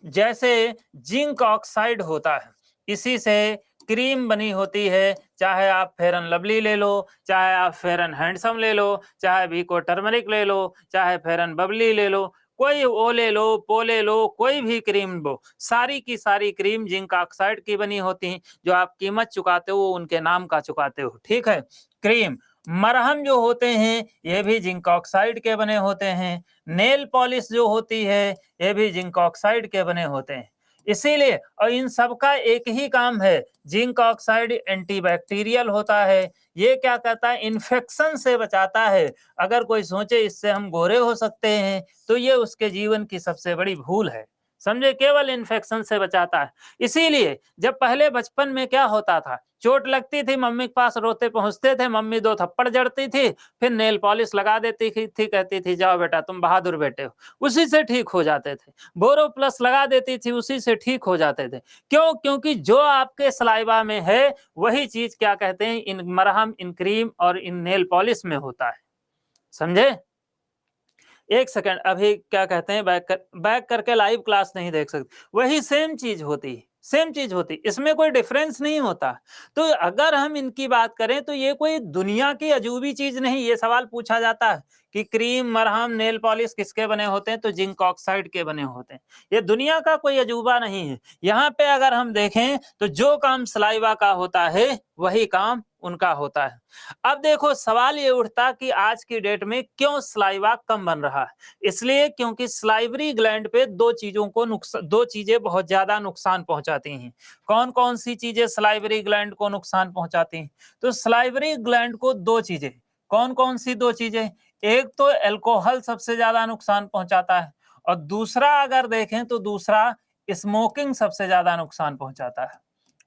जैसे जिंक ऑक्साइड होता है, इसी से क्रीम बनी होती है। चाहे आप फेयर एंड लवली ले लो, चाहे आप फेयर एंड हैंडसम ले लो, चाहे विको टर्मरिक ले लो, चाहे फेयर एंड बबली ले लो, कोई ओ ले लो, पो ले लो, कोई भी क्रीम लो, सारी की सारी क्रीम जिंक ऑक्साइड की बनी होती है। जो आप कीमत चुकाते हो उनके नाम का चुकाते हो, ठीक है। क्रीम, मरहम जो होते हैं ये भी जिंक ऑक्साइड के बने होते हैं। नेल पॉलिश जो होती है ये भी जिंक ऑक्साइड के बने होते हैं। इसीलिए और इन सब का एक ही काम है, जिंक ऑक्साइड एंटीबैक्टीरियल होता है। ये क्या करता है? इन्फेक्शन से बचाता है। अगर कोई सोचे इससे हम गोरे हो सकते हैं तो ये उसके जीवन की सबसे बड़ी भूल है। समझे? केवल इन्फेक्शन से बचाता है। इसीलिए जब पहले बचपन में क्या होता था, चोट लगती थी, मम्मी के पास रोते पहुंचते थे, मम्मी 2 थप्पड़ जड़ती थी, फिर नेल पॉलिश लगा देती थी, कहती थी जाओ बेटा तुम बहादुर बेटे हो, उसी से ठीक हो जाते थे। बोरो प्लस लगा देती थी, उसी से ठीक हो जाते थे। क्यों? क्योंकि जो आपके सलाइवा में है वही चीज क्या कहते हैं, इन मरहम, इन क्रीम और इन नेल पॉलिश में होता है। समझे? एक सेकंड, अभी क्या कहते हैं, बैक करके लाइव क्लास नहीं देख सकते, वही सेम चीज होती है, सेम चीज होती, इसमें कोई डिफरेंस नहीं होता। तो अगर हम इनकी बात करें तो ये कोई दुनिया की अजूबी चीज नहीं। ये सवाल पूछा जाता है कि क्रीम, मरहम, नेल पॉलिश किसके बने होते हैं, तो जिंक ऑक्साइड के बने होते हैं। ये दुनिया का कोई अजूबा नहीं है। यहाँ पे अगर हम देखें तो जो काम सलाइवा का होता है वही काम उनका होता है। अब देखो सवाल ये उठता कि आज की डेट में क्यों सलाइवा कम बन रहा है? इसलिए क्योंकि सलाइवरी ग्लैंड पे दो चीजें बहुत ज्यादा नुकसान पहुंचाती हैं। कौन कौन सी चीजें सलाइवरी ग्लैंड को नुकसान पहुंचाती हैं? तो सलाइवरी ग्लैंड को दो चीजें, कौन कौन सी दो चीजें? एक तो अल्कोहल सबसे ज्यादा नुकसान पहुंचाता है, और दूसरा अगर देखें तो दूसरा स्मोकिंग सबसे ज्यादा नुकसान पहुंचाता है।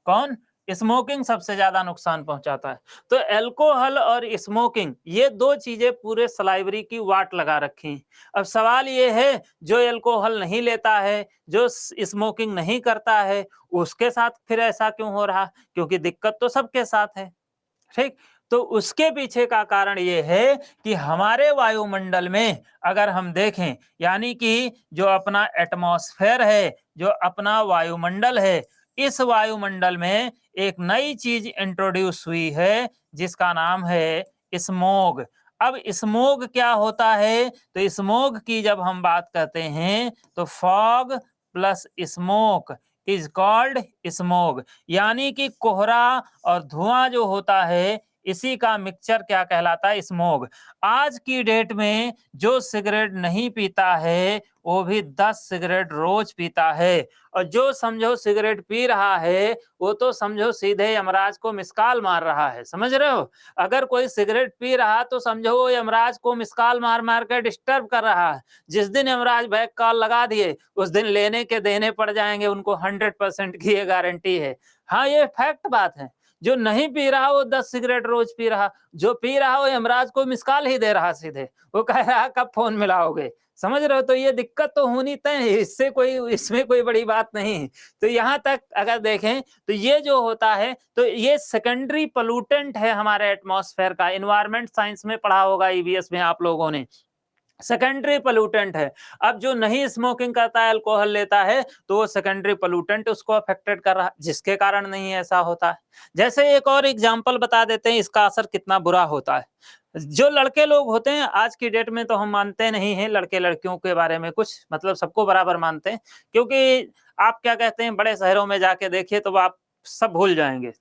कौन? स्मोकिंग सबसे ज्यादा नुकसान पहुंचाता है। तो अल्कोहल और स्मोकिंग ये दो चीजें पूरे सलाइवरी की वाट लगा रखी हैं। अब सवाल ये है, जो अल्कोहल नहीं लेता है, जो स्मोकिंग नहीं करता है, उसके साथ फिर ऐसा क्यों हो रहा? क्योंकि दिक्कत तो सबके साथ है, ठीक। तो उसके पीछे का कारण ये है कि हमारे वायुमंडल में अगर हम देखें, यानी कि जो अपना एटमॉस्फेयर है, जो अपना वायुमंडल है, इस वायुमंडल में एक नई चीज इंट्रोड्यूस हुई है जिसका नाम है स्मोग। अब स्मोग क्या होता है? तो स्मोग की जब हम बात करते हैं तो fog plus smoke is called smog, यानी कि कोहरा और धुआं जो होता है इसी का मिक्सचर क्या कहलाता है? स्मोग। आज की डेट में जो सिगरेट नहीं पीता है वो भी 10 सिगरेट रोज पीता है, और जो समझो सिगरेट पी रहा है वो तो समझो सीधे यमराज को मिसकाल मार रहा है। समझ रहे हो? अगर कोई सिगरेट पी रहा तो समझो वो यमराज को मिसकाल मार मार कर डिस्टर्ब कर रहा है। जिस दिन यमराज बैक कॉल लगा दिए उस दिन लेने के देने पड़ जाएंगे उनको, 100% की ये गारंटी है। हाँ, ये फैक्ट बात है। जो नहीं पी रहा वो 10 सिगरेट रोज पी रहा, जो पी रहा वो यमराज को मिसकाल ही दे रहा सीधे। वो कह रहा कब फोन मिलाओगे। समझ रहे हो? तो ये दिक्कत तो होनी तय है, इसमें कोई बड़ी बात नहीं है। तो यहाँ तक अगर देखें तो ये जो होता है तो ये सेकेंडरी पोल्यूटेंट है हमारे एटमॉस्फेयर का। एनवायरमेंट साइंस में पढ़ा होगा ईवीएस में आप लोगों ने, सेकेंडरी पोल्यूटेंट है। अब जो नहीं स्मोकिंग करता है, अल्कोहल लेता है, तो वो सेकेंडरी पोल्यूटेंट उसको अफेक्टेड कर रहा है, जिसके कारण नहीं ऐसा होता है। जैसे एक और एग्जांपल बता देते हैं इसका असर कितना बुरा होता है। जो लड़के लोग होते हैं आज की डेट में, तो हम मानते नहीं हैं लड़के लड़कियों के बारे में कुछ, मतलब सबको बराबर मानते हैं, क्योंकि आप क्या कहते हैं बड़े शहरों में जाके देखिए तो आप सब भूल जाएंगे,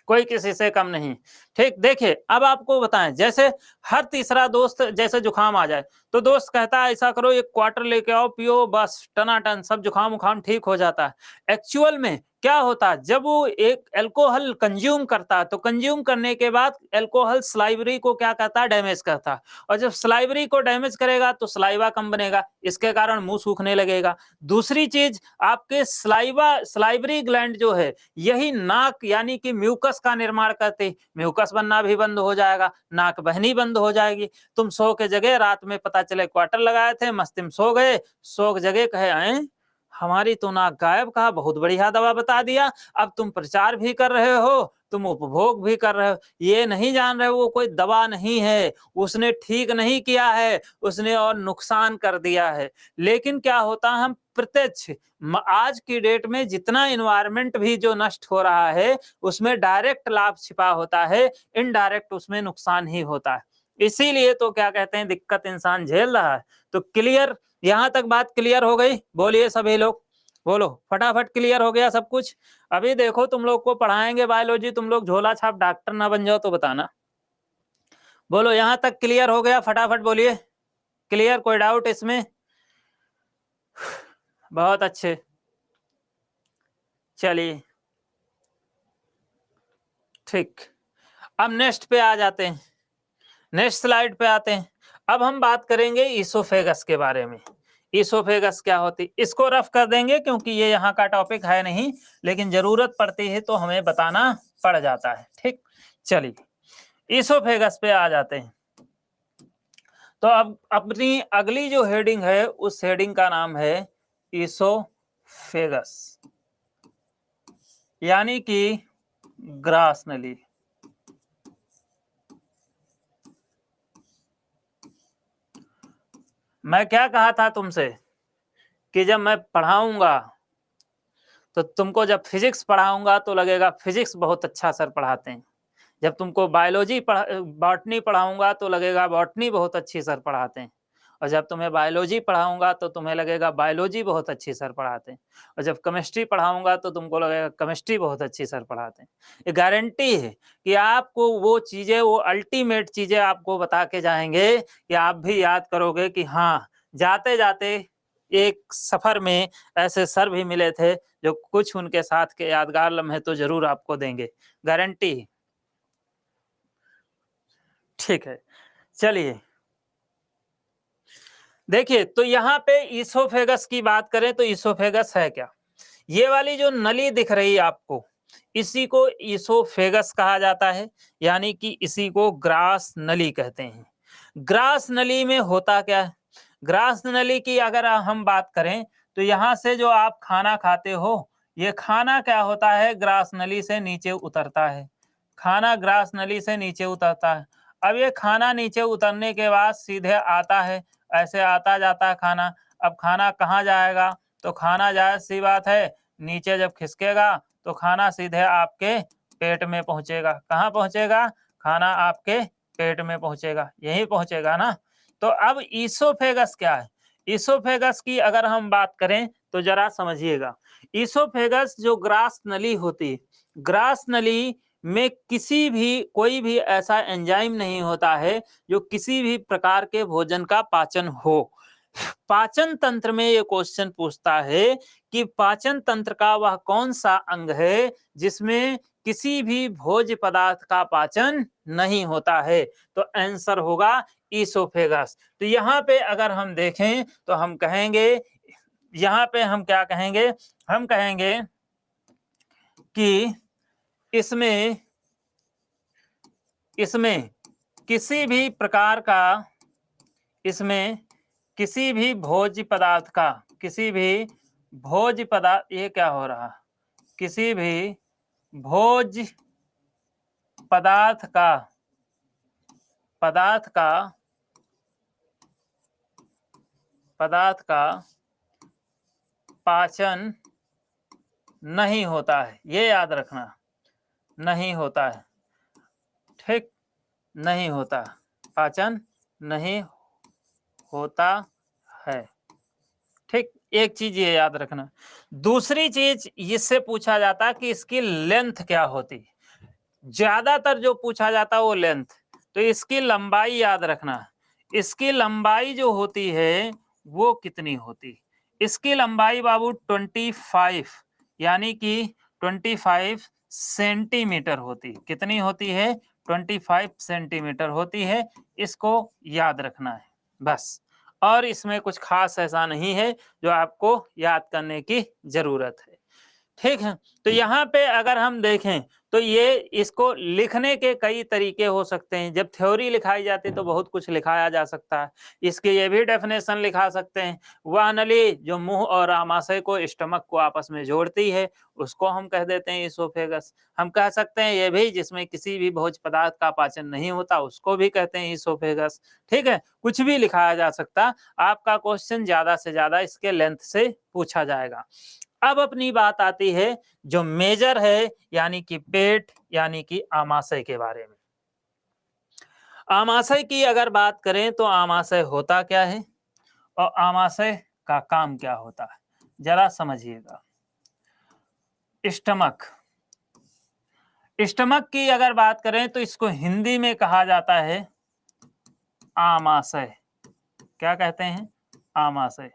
कोई किसी से कम नहीं। ठीक, देखिए अब आपको बताएं, जैसे हर तीसरा दोस्त, जैसे जुकाम आ जाए तो दोस्त कहता है ऐसा करो, एक क्वार्टर लेके आओ, पियो, बस टनाटन सब जुकाम उखाम ठीक हो जाता है। एक्चुअल में क्या होता है, जब वो एक अल्कोहल कंज्यूम करता है तो कंज्यूम करने के बाद अल्कोहल सलाइवरी को क्या करता है, डैमेज करता है। और जब सलाइवरी को डैमेज करेगा तो सलाइवा कम बनेगा, इसके कारण मुंह सूखने लगेगा। दूसरी चीज, आपके सलाइवरी ग्लैंड जो है यही नाक यानी कि म्यूकस का निर्माण करते, म्यूकस बनना भी बंद हो जाएगा, नाक बहनी बंद हो जाएगी। तुम सो के जगह रात में पता चले क्वार्टर लगाए थे, मस्ती में सो गए, सो के जगह कहे आए हमारी तो नाक गायब, कहा बहुत बढ़िया दवा बता दिया। अब तुम प्रचार भी कर रहे हो, तुम उपभोग भी कर रहे हो, ये नहीं जान रहे वो कोई दवा नहीं है, उसने ठीक नहीं किया है, उसने और नुकसान कर दिया है। लेकिन क्या होता है, हम प्रत्यक्ष आज की डेट में जितना एनवायरमेंट भी जो नष्ट हो रहा है उसमें डायरेक्ट लाभ छिपा होता है, इनडायरेक्ट उसमें नुकसान ही होता है। इसीलिए तो क्या कहते हैं दिक्कत इंसान झेल रहा है। तो क्लियर, यहां तक बात क्लियर हो गई? बोलिए सभी लोग, बोलो फटाफट, क्लियर हो गया सब कुछ? अभी देखो तुम लोग को पढ़ाएंगे बायोलॉजी, तुम लोग झोला छाप डॉक्टर ना बन जाओ तो बताना। बोलो यहां तक क्लियर हो गया? फटाफट बोलिए क्लियर, कोई डाउट इसमें? बहुत अच्छे, चलिए ठीक। अब नेक्स्ट पे आ जाते हैं, नेक्स्ट स्लाइड पे आते हैं। अब हम बात करेंगे ईसोफेगस के बारे में। ईसोफेगस क्या होती, इसको रफ कर देंगे क्योंकि ये यहाँ का टॉपिक है नहीं, लेकिन जरूरत पड़ती है तो हमें बताना पड़ जाता है। ठीक, चलिए ईसोफेगस पे आ जाते हैं। तो अब अपनी अगली जो हेडिंग है उस हेडिंग का नाम है ईसोफेगस, यानी कि ग्रास नली। मैं क्या कहा था तुमसे कि जब मैं पढ़ाऊंगा तो तुमको, जब फिजिक्स पढ़ाऊंगा तो लगेगा फिजिक्स बहुत अच्छा सर पढ़ाते हैं, जब तुमको बॉटनी पढ़ाऊंगा तो लगेगा बॉटनी बहुत अच्छी सर पढ़ाते हैं, और जब तुम्हें बायोलॉजी पढ़ाऊंगा तो तुम्हें लगेगा बायोलॉजी बहुत अच्छी सर पढ़ाते हैं, और जब केमिस्ट्री पढ़ाऊंगा तो तुमको लगेगा केमिस्ट्री बहुत अच्छी सर पढ़ाते हैं। ये गारंटी है कि आपको वो चीज़ें, वो अल्टीमेट चीज़ें आपको बता के जाएंगे कि आप भी याद करोगे कि हाँ, जाते जाते एक सफ़र में ऐसे सर भी मिले थे जो कुछ उनके साथ के यादगार लम्हे तो जरूर आपको देंगे, गारंटी। ठीक है, चलिए देखिए, तो यहाँ पे ईसोफेगस की बात करें तो ईसोफेगस है क्या? ये वाली जो नली दिख रही है आपको, इसी को ईसोफेगस कहा जाता है, यानी कि इसी को ग्रास नली कहते हैं। ग्रास नली में होता क्या है? ग्रास नली की अगर हम बात करें तो यहाँ से जो आप खाना खाते हो, ये खाना क्या होता है, ग्रास नली से नीचे उतरता है। खाना ग्रास नली से नीचे उतरता है। अब ये खाना नीचे उतरने के बाद सीधे आता है, ऐसे आता जाता है खाना। अब खाना कहाँ जाएगा? तो खाना जाहिर सी बात है नीचे जब खिसकेगा तो खाना सीधे आपके पेट में पहुंचेगा। कहाँ पहुंचेगा? खाना आपके पेट में पहुंचेगा, यही पहुंचेगा ना। तो अब ईसोफेगस क्या है? ईसोफेगस की अगर हम बात करें तो जरा समझिएगा। ईसोफेगस जो ग्रास नली होती है, ग्रास नली में किसी भी कोई भी ऐसा एंजाइम नहीं होता है जो किसी भी प्रकार के भोजन का पाचन हो। पाचन तंत्र में ये क्वेश्चन पूछता है कि पाचन तंत्र का वह कौन सा अंग है जिसमें किसी भी भोज्य पदार्थ का पाचन नहीं होता है? तो आंसर होगा ईसोफेगस। तो यहाँ पे अगर हम देखें तो हम कहेंगे, यहाँ पे हम क्या कहेंगे? हम कहेंगे कि इसमें किसी भी प्रकार का, इसमें किसी भी भोज्य पदार्थ का, किसी भी भोज्य पदार्थ, ये क्या हो रहा, किसी भी भोज्य पदार्थ का पाचन नहीं होता है, ये याद रखना, नहीं होता है, ठीक, नहीं होता, पाचन नहीं होता है, ठीक। एक चीज ये याद रखना। दूसरी चीज इससे पूछा जाता है कि इसकी लेंथ क्या होती, ज्यादातर जो पूछा जाता है वो लेंथ, तो इसकी लंबाई याद रखना। इसकी लंबाई जो होती है वो कितनी होती, इसकी लंबाई बाबू 25 यानी कि 25 सेंटीमीटर होती, कितनी होती है, 25 सेंटीमीटर होती है, इसको याद रखना है बस। और इसमें कुछ खास ऐसा नहीं है जो आपको याद करने की जरूरत है, ठीक है। तो यहाँ पे अगर हम देखें तो ये इसको लिखने के कई तरीके हो सकते हैं। जब थ्योरी लिखाई जाती है तो बहुत कुछ लिखाया जा सकता है। इसके ये भी डेफिनेशन लिखा सकते हैं, वह नली जो मुंह और आमाशय को, स्टमक को आपस में जोड़ती है, उसको हम कह देते हैं इसोफेगस। हम कह सकते हैं ये भी जिसमें किसी भी भोज्य पदार्थ का पाचन नहीं होता, उसको भी कहते हैं इसोफेगस, ठीक है। कुछ भी लिखाया जा सकता। आपका क्वेश्चन ज्यादा से ज्यादा इसके लेंथ से पूछा जाएगा। अब अपनी बात आती है जो मेजर है, यानी कि पेट, यानी कि आमाशय के बारे में। आमाशय की अगर बात करें तो आमाशय होता क्या है और आमाशय का काम क्या होता है, जरा समझिएगा। स्टमक की अगर बात करें तो इसको हिंदी में कहा जाता है आमाशय। क्या कहते हैं, आमाशय।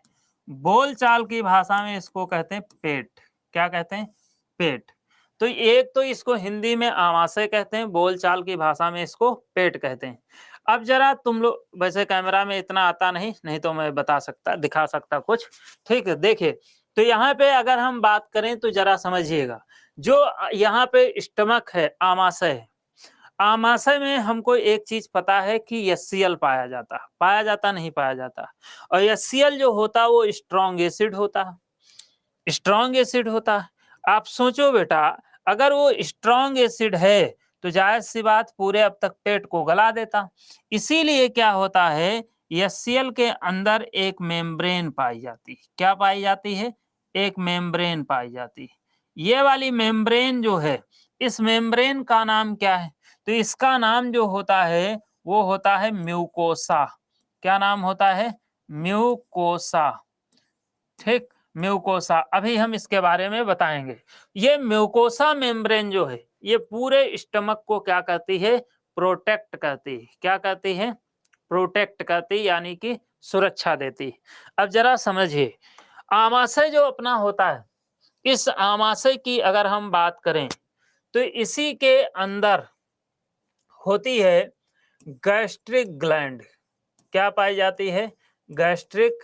बोलचाल की भाषा में इसको कहते हैं पेट। क्या कहते हैं, पेट। तो एक तो इसको हिंदी में आमाशय कहते हैं, बोलचाल की भाषा में इसको पेट कहते हैं। अब जरा तुम लोग, वैसे कैमरा में इतना आता नहीं तो मैं बता सकता, दिखा सकता कुछ, ठीक है। देखिए तो यहाँ पे अगर हम बात करें तो जरा समझिएगा, जो यहाँ पे स्टमक है, आमाशय है, आमाशय में हमको एक चीज पता है कि HCl पाया जाता नहीं पाया जाता। और HCl जो होता है वो स्ट्रॉन्ग एसिड होता है, स्ट्रॉन्ग एसिड होता है। आप सोचो बेटा, अगर वो स्ट्रॉन्ग एसिड है तो जायज सी बात पूरे अब तक पेट को गला देता। इसीलिए क्या होता है, HCl के अंदर एक मेम्ब्रेन पाई जाती है। क्या पाई जाती है, एक मेम्ब्रेन पाई जाती है। ये वाली मेम्ब्रेन जो है, इस मेम्ब्रेन का नाम क्या है, तो इसका नाम जो होता है वो होता है म्यूकोसा। क्या नाम होता है, म्यूकोसा, ठीक, म्यूकोसा। अभी हम इसके बारे में बताएंगे। ये म्यूकोसा मेम्ब्रेन जो है ये पूरे स्टमक को क्या करती है, प्रोटेक्ट करती है। क्या करती है, प्रोटेक्ट करती, यानी कि सुरक्षा देती। अब जरा समझिए, आमाशय जो अपना होता है, इस आमाशय की अगर हम बात करें तो इसी के अंदर होती है गैस्ट्रिक ग्लैंड। क्या पाई जाती है, गैस्ट्रिक,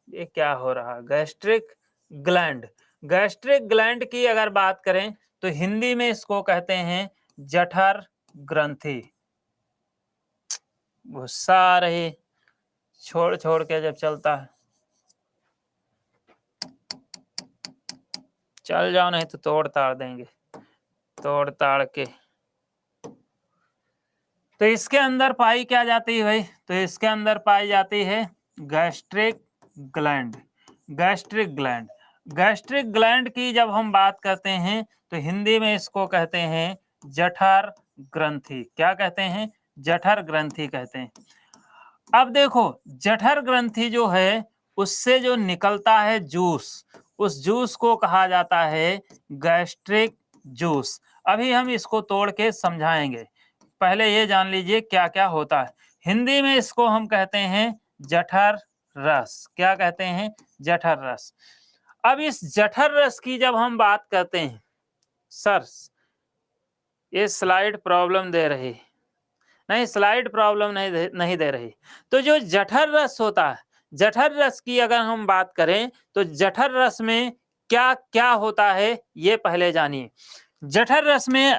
ये क्या हो रहा, गैस्ट्रिक ग्लैंड। गैस्ट्रिक ग्लैंड की अगर बात करें तो हिंदी में इसको कहते हैं जठर ग्रंथि। गुस्सा रही, छोड़ छोड़ के जब चलता है, चल जाओ नहीं तो तोड़ ताड़ देंगे, तोड़ ताड़ के। तो इसके अंदर पाई क्या जाती है भाई, तो इसके अंदर पाई जाती है gastric gland. Gastric gland, gastric gland की जब हम बात करते हैं तो हिंदी में इसको कहते हैं जठर ग्रंथि। क्या कहते हैं, जठर ग्रंथि कहते हैं। अब देखो, जठर ग्रंथि जो है उससे जो निकलता है जूस, उस जूस को कहा जाता है गैस्ट्रिक जूस। अभी हम इसको तोड़ के समझाएंगे, पहले ये जान लीजिए क्या क्या होता है। हिंदी में इसको हम कहते हैं जठर रस। क्या कहते हैं, जठर रस। अब इस जठर रस की जब हम बात करते हैं, सर ये स्लाइड प्रॉब्लम दे रही, नहीं स्लाइड प्रॉब्लम नहीं दे रही। तो जो जठर रस होता है, जठर रस की अगर हम बात करें तो जठर रस में क्या क्या होता है ये पहले जानिए। जठर रस में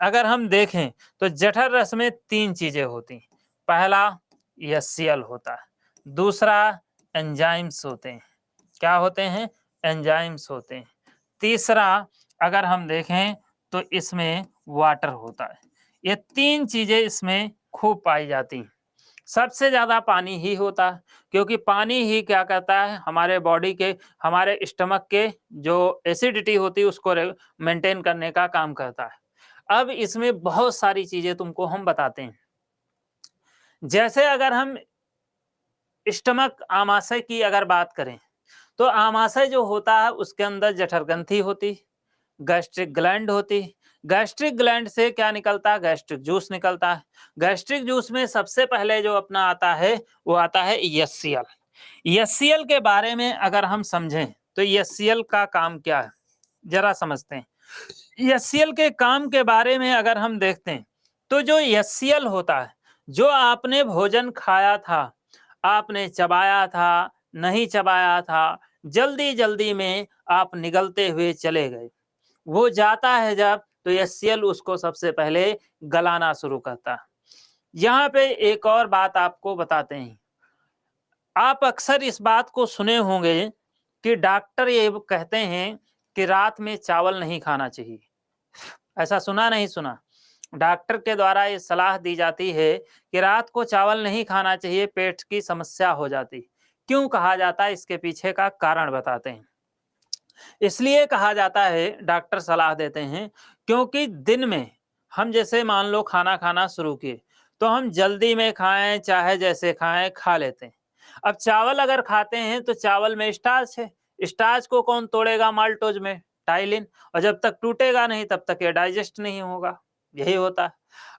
अगर हम देखें तो जठर रस में 3 चीजें होती हैं। पहला HCl होता है, दूसरा एंजाइम्स होते हैं। क्या होते हैं? एंजाइम्स होते हैं। तीसरा अगर हम देखें तो इसमें वाटर होता है। ये 3 चीजें इसमें खूब पाई जाती हैं। सबसे ज़्यादा पानी ही होता है, क्योंकि पानी ही क्या करता है, हमारे बॉडी के, हमारे स्टमक के जो एसिडिटी होती है उसको मेंटेन करने का काम करता है। अब इसमें बहुत सारी चीजें तुमको हम बताते हैं। जैसे अगर हम स्टमक आमाशय की अगर बात करें, तो आमाशय जो होता है उसके अंदर जठरग्रंथि होती, गैस्ट्रिक ग्लैंड होती। गैस्ट्रिक ग्लैंड से क्या निकलता है? गैस्ट्रिक जूस निकलता है। गैस्ट्रिक जूस में सबसे पहले जो अपना आता है वो आता है एचसीएल। एचसीएल के बारे में अगर हम समझें तो एचसीएल का काम क्या है जरा समझते हैं। एचसीएल के काम के बारे में अगर हम देखते हैं तो जो एचसीएल होता है, जो आपने भोजन खाया था, आपने चबाया था, नहीं चबाया था, जल्दी जल्दी में आप निगलते हुए चले गए, वो जाता है जब, तो एचसीएल उसको सबसे पहले गलाना शुरू करता है। यहाँ पे एक और बात आपको बताते हैं। आप अक्सर इस बात को सुने होंगे कि डॉक्टर ये कहते हैं कि रात में चावल नहीं खाना चाहिए। ऐसा सुना नहीं सुना? डॉक्टर के द्वारा ये सलाह दी जाती है कि रात को चावल नहीं खाना चाहिए, पेट की समस्या हो जाती। क्यों कहा जाता है, इसके पीछे का कारण बताते हैं। इसलिए कहा जाता है, डॉक्टर सलाह देते हैं, क्योंकि दिन में हम जैसे मान लो खाना खाना शुरू किए तो हम जल्दी में खाएं चाहे जैसे खाएं खा लेते हैं। अब चावल अगर खाते हैं तो चावल में स्टार्च है, स्टार्च को कौन तोड़ेगा? माल्टोज में टाइलिन, और जब तक टूटेगा नहीं तब तक ये डाइजेस्ट नहीं होगा। यही होता है।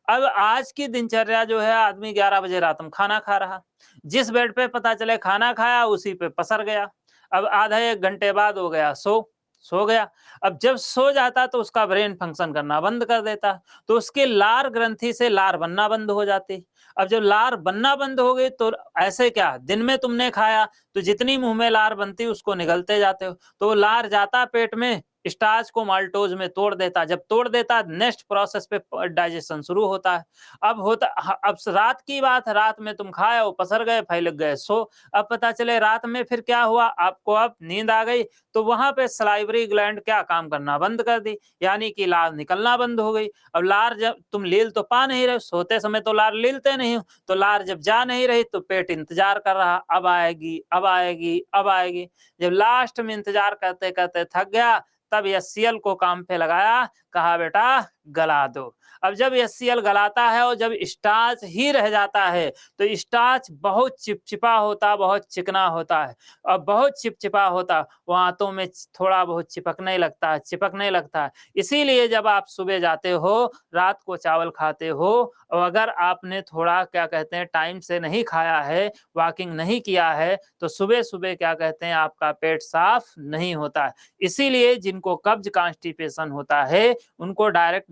अब आज की दिनचर्या जो है, आदमी 11 बजे रात में खाना खा रहा, जिस बेड पे पता चले खाना खाया उसी पे पसर गया। अब आधा 1 घंटे बाद हो गया सो गया। अब जब सो जाता तो उसका ब्रेन फंक्शन करना बंद कर देता, तो उसके लार ग्रंथि से लार बनना बंद हो जाती। अब जब लार बनना बंद हो गई तो ऐसे क्या, दिन में तुमने खाया तो जितनी मुंह में लार बनती उसको निगलते जाते हो, तो वो लार जाता पेट में, स्टार्च को माल्टोज में तोड़ देता, जब तोड़ देता नेक्स्ट प्रोसेस पे डाइजेशन शुरू होता है। अब रात की बात, रात में तुम खाए हो, पसर गए, फैल गए, सो। अब पता चले रात में फिर क्या हुआ, आपको अब नींद आ गई, तो वहां पे सलाइवरी ग्लैंड क्या काम करना बंद कर दी, यानी कि लार निकलना बंद हो गई। अब लार जब तुम लील तो पा नहीं रहे, सोते समय तो लार लीलते नहीं हो, तो लार जब जा नहीं रही तो पेट इंतजार कर रहा, अब आएगी अब आएगी अब आएगी। जब लास्ट में इंतजार करते करते थक गया, तब एचसीएल को काम पे लगाया, कहा बेटा गला दो। अब जब एचसीएल गलाता है और जब स्टार्च ही रह जाता है तो स्टार्च बहुत चिपचिपा होता, बहुत चिकना होता है, और बहुत चिपचिपा होता, वो आंतों में थोड़ा बहुत चिपकने लगता है। इसीलिए जब आप सुबह जाते हो, रात को चावल खाते हो, और अगर आपने थोड़ा क्या कहते हैं टाइम से नहीं खाया है, वॉकिंग नहीं किया है, तो सुबह सुबह क्या कहते हैं आपका पेट साफ नहीं होता है। इसीलिए जिनको कब्ज कॉन्स्टिपेशन होता है उनको डायरेक्ट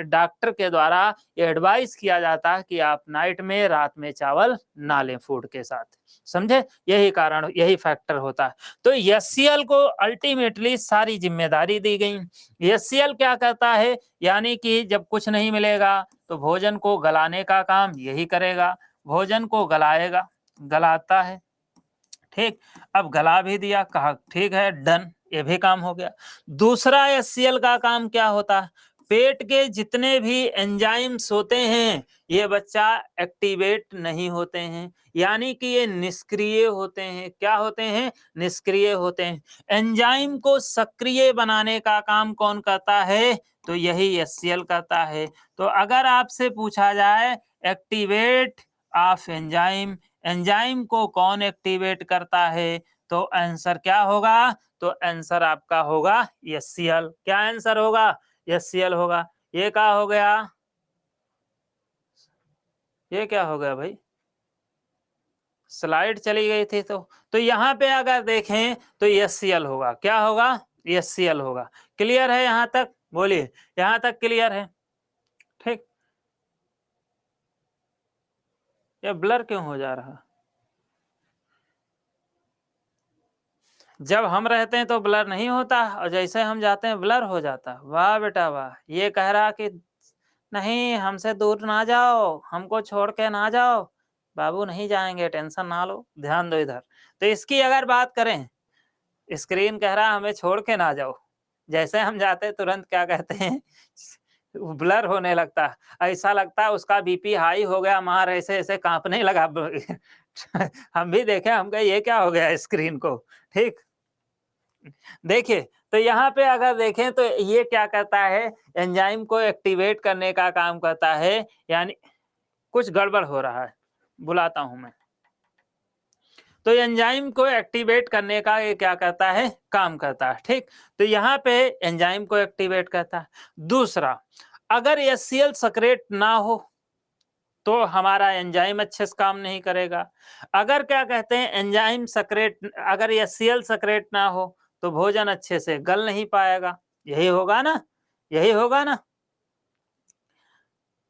डॉक्टर के द्वारा एडवाइस किया जाता है कि आप नाइट में, रात में चावल ना लें फूड के साथ। समझे? यही कारण, यही फैक्टर होता है। तो एचसीएल को अल्टीमेटली सारी जिम्मेदारी दी गई। एचसीएल क्या करता है, यानी कि जब कुछ नहीं मिलेगा तो भोजन को गलाने का काम यही करेगा, भोजन को गलाएगा, गलाता है। ठीक, अब गला भी दिया, कहा ठीक है डन, ये भी काम हो गया। दूसरा एचसीएल का काम क्या होता है, पेट के जितने भी एंजाइम्स होते हैं ये बच्चा एक्टिवेट नहीं होते हैं, यानी कि ये निष्क्रिय होते हैं। क्या होते हैं? निष्क्रिय होते हैं। एंजाइम को सक्रिय बनाने का काम कौन करता है? तो यही एचसीएल करता है। तो अगर आपसे पूछा जाए एक्टिवेट ऑफ एंजाइम, एंजाइम को कौन एक्टिवेट करता है, तो आंसर क्या होगा? तो आंसर आपका होगा एचसीएल। क्या आंसर होगा? एचसीएल होगा। ये क्या हो गया? ये क्या हो गया भाई? स्लाइड चली गई थी। तो यहाँ पे अगर देखें तो एचसीएल होगा। क्या होगा? एचसीएल होगा। क्लियर है यहाँ तक? बोलिए, यहाँ तक क्लियर है? ठीक, ये ब्लर क्यों हो जा रहा? जब हम रहते हैं तो ब्लर नहीं होता, और जैसे हम जाते हैं ब्लर हो जाता। वाह बेटा वाह। ये कह रहा कि नहीं हमसे दूर ना जाओ, हमको छोड़ के ना जाओ, बाबू नहीं जाएंगे, टेंशन ना लो, ध्यान दो इधर। तो इसकी अगर बात करें, स्क्रीन कह रहा है हमें छोड़ के ना जाओ। जैसे हम जाते तुरंत क्या कहते हैं, ब्लर होने लगता है, ऐसा लगता है उसका बीपी हाई हो गया, मार ऐसे ऐसे कांपने लगा। हम भी देखे, हम कहे ये क्या हो गया स्क्रीन को। ठीक, देखिए तो यहाँ पे अगर देखें तो ये क्या करता है, एंजाइम को एक्टिवेट करने का काम करता है। यानी कुछ गड़बड़ हो रहा है, बुलाता हूं मैं। तो एंजाइम को एक्टिवेट करने का ये क्या करता है, काम करता है। ठीक, तो यहाँ पे एंजाइम को एक्टिवेट करता है। दूसरा, अगर HCl सक्रेट ना हो तो हमारा एंजाइम अच्छे से काम नहीं करेगा। अगर क्या कहते हैं एंजाइम सक्रेट, अगर HCl सक्रेट ना हो तो भोजन अच्छे से गल नहीं पाएगा। यही होगा ना, यही होगा ना।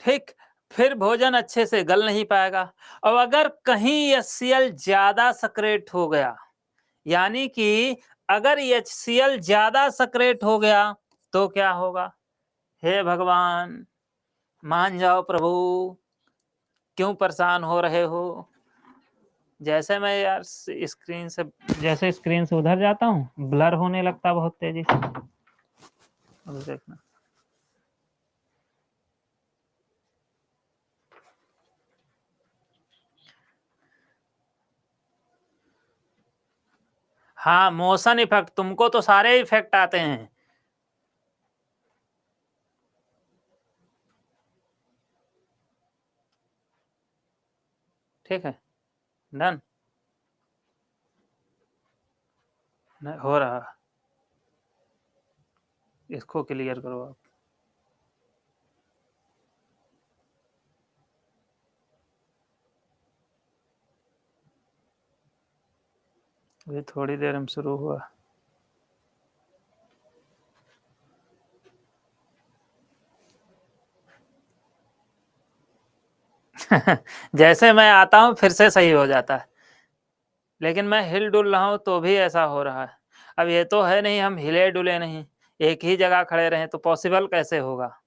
ठीक, फिर भोजन अच्छे से गल नहीं पाएगा। और अगर कहीं HCl ज्यादा सक्रेट हो गया, यानी कि अगर HCl ज्यादा सक्रेट हो गया तो क्या होगा। हे भगवान, मान जाओ प्रभु, क्यों परेशान हो रहे हो। जैसे मैं यार स्क्रीन से, जैसे स्क्रीन से उधर जाता हूँ, ब्लर होने लगता बहुत तेजी से। अब देखना, हाँ मोशन इफेक्ट, तुमको तो सारे इफेक्ट आते हैं। ठीक है, डन हो रहा, इसको क्लियर करो आप। अभी थोड़ी देर में शुरू हुआ। जैसे मैं आता हूँ फिर से सही हो जाता है, लेकिन मैं हिल डुल रहा हूँ तो भी ऐसा हो रहा है। अब ये तो है नहीं हम हिले डुले नहीं, एक ही जगह खड़े रहें, तो पॉसिबल कैसे होगा।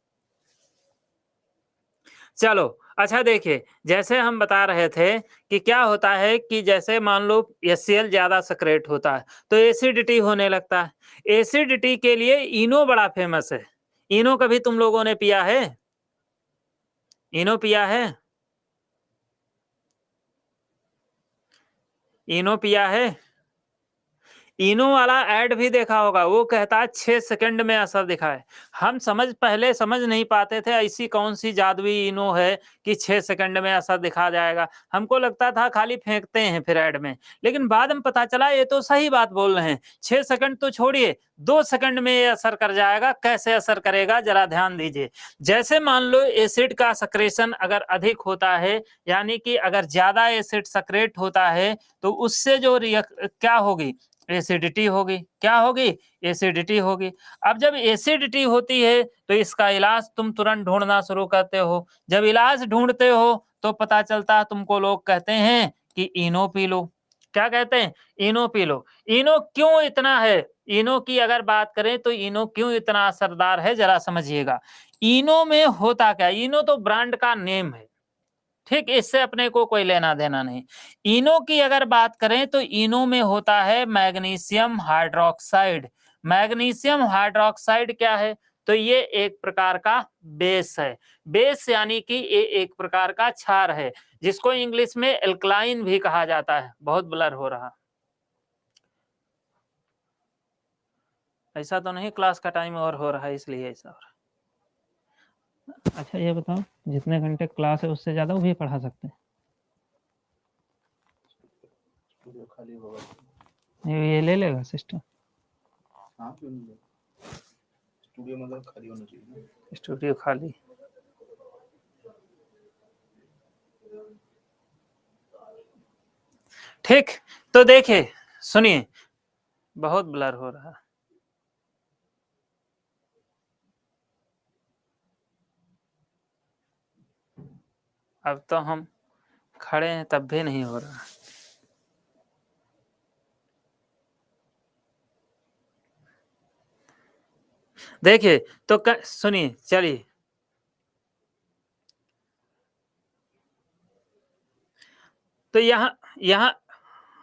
चलो अच्छा, देखिए जैसे हम बता रहे थे कि क्या होता है कि जैसे मान लो HCl ज्यादा सक्रेट होता है तो एसिडिटी होने लगता है। एसिडिटी के लिए इनो बड़ा फेमस है। इनो कभी तुम लोगों ने पिया है, इनो पिया है, इनो पिया है। इनो वाला ऐड भी देखा होगा, वो कहता है 6 सेकंड में असर दिखाए। हम पहले समझ नहीं पाते थे ऐसी कौन सी जादुई इनो है कि 6 सेकंड में असर दिखा जाएगा। हमको लगता था खाली फेंकते हैं फिर ऐड में, लेकिन बाद में पता चला ये तो सही बात बोल रहे हैं। 6 सेकंड तो छोड़िए, 2 सेकंड में ये असर कर जाएगा। कैसे असर करेगा जरा ध्यान दीजिए। जैसे मान लो एसिड का सक्रेशन अगर अधिक होता है, यानी कि अगर ज्यादा एसिड सक्रेट होता है तो उससे जो क्या होगी, एसिडिटी होगी। क्या होगी, एसिडिटी होगी। अब जब एसिडिटी होती है तो इसका इलाज तुम तुरंत ढूंढना शुरू करते हो। जब इलाज ढूंढते हो तो पता चलता है तुमको, लोग कहते हैं कि इनो पी लो। क्या कहते हैं, इनो पी लो। इनो क्यों इतना है, इनो की अगर बात करें तो इनो क्यों इतना असरदार है जरा समझिएगा। इनो में होता क्या, इनो तो ब्रांड का नेम है। ठीक, इससे अपने को कोई लेना देना नहीं। इनो की अगर बात करें तो इनो में होता है मैग्नीशियम हाइड्रोक्साइड। मैग्नीशियम हाइड्रोक्साइड क्या है, तो ये एक प्रकार का बेस है। बेस यानी कि ये एक प्रकार का क्षार है, जिसको इंग्लिश में एल्कलाइन भी कहा जाता है। बहुत ब्लर हो रहा, ऐसा तो नहीं क्लास का टाइम और हो रहा है इसलिए ऐसा हो रहा है। अच्छा ये बताओ, जितने घंटे क्लास है उससे ज्यादा वो भी पढ़ा सकते हैं। खाली होगा ये ले लेगा सिस्टम। हाँ क्यों नहीं ले, स्टूडियो मतलब खाली होना चाहिए, स्टूडियो खाली। ठीक, तो देखिए सुनिए, बहुत ब्लर हो रहा है। अब तो हम खड़े हैं तब भी नहीं हो रहा। देखिए तो सुनिए, चलिए तो यहाँ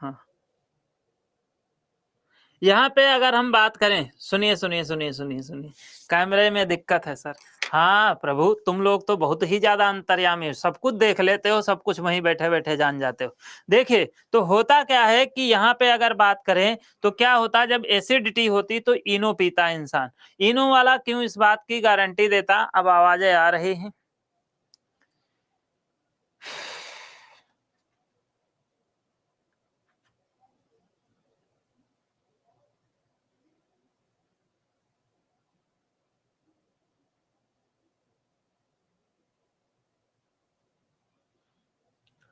हाँ, यहाँ पे अगर हम बात करें, सुनिए सुनिए सुनिए सुनिए सुनिए, कैमरे में दिक्कत है सर। हाँ प्रभु, तुम लोग तो बहुत ही ज्यादा अंतर्यामी हो, सब कुछ देख लेते हो, सब कुछ वहीं बैठे बैठे जान जाते हो। देखिए तो होता क्या है कि यहाँ पे अगर बात करें तो क्या होता, जब एसिडिटी होती तो इनो पीता इंसान। इनो वाला क्यों इस बात की गारंटी देता? अब आवाजें आ रही हैं।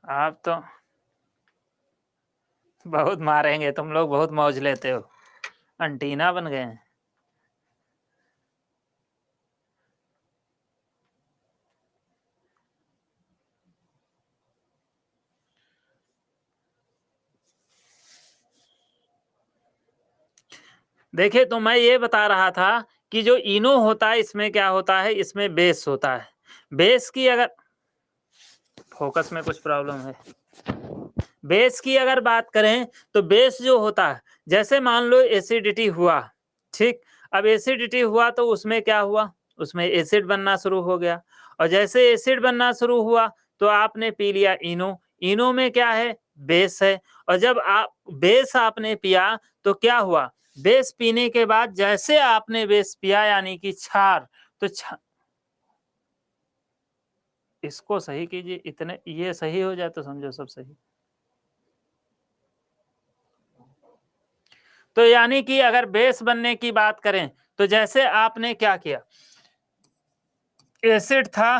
आप तो बहुत मारेंगे, तुम लोग बहुत मौज लेते हो, अंटीना बन गए हैं। देखिए तो मैं ये बता रहा था कि जो इनो होता है इसमें क्या होता है, इसमें बेस होता है। बेस की अगर फोकस में कुछ प्रॉब्लम है, बेस की अगर बात करें तो बेस जो होता है, जैसे मान लो एसिडिटी हुआ, ठीक, अब एसिडिटी हुआ तो उसमें क्या हुआ, उसमें एसिड बनना शुरू हो गया, और जैसे एसिड बनना शुरू हुआ तो आपने पी लिया इनो। इनो में क्या है, बेस है, और जब आप बेस आपने पिया तो क्या हुआ, बेस पीने के बाद जैसे आपने बेस पिया यानी कि क्षार, तो इसको सही कीजिए, इतने ये सही हो जाए तो समझो सब सही। तो यानी कि अगर बेस बनने की बात करें तो जैसे आपने क्या किया, एसिड था,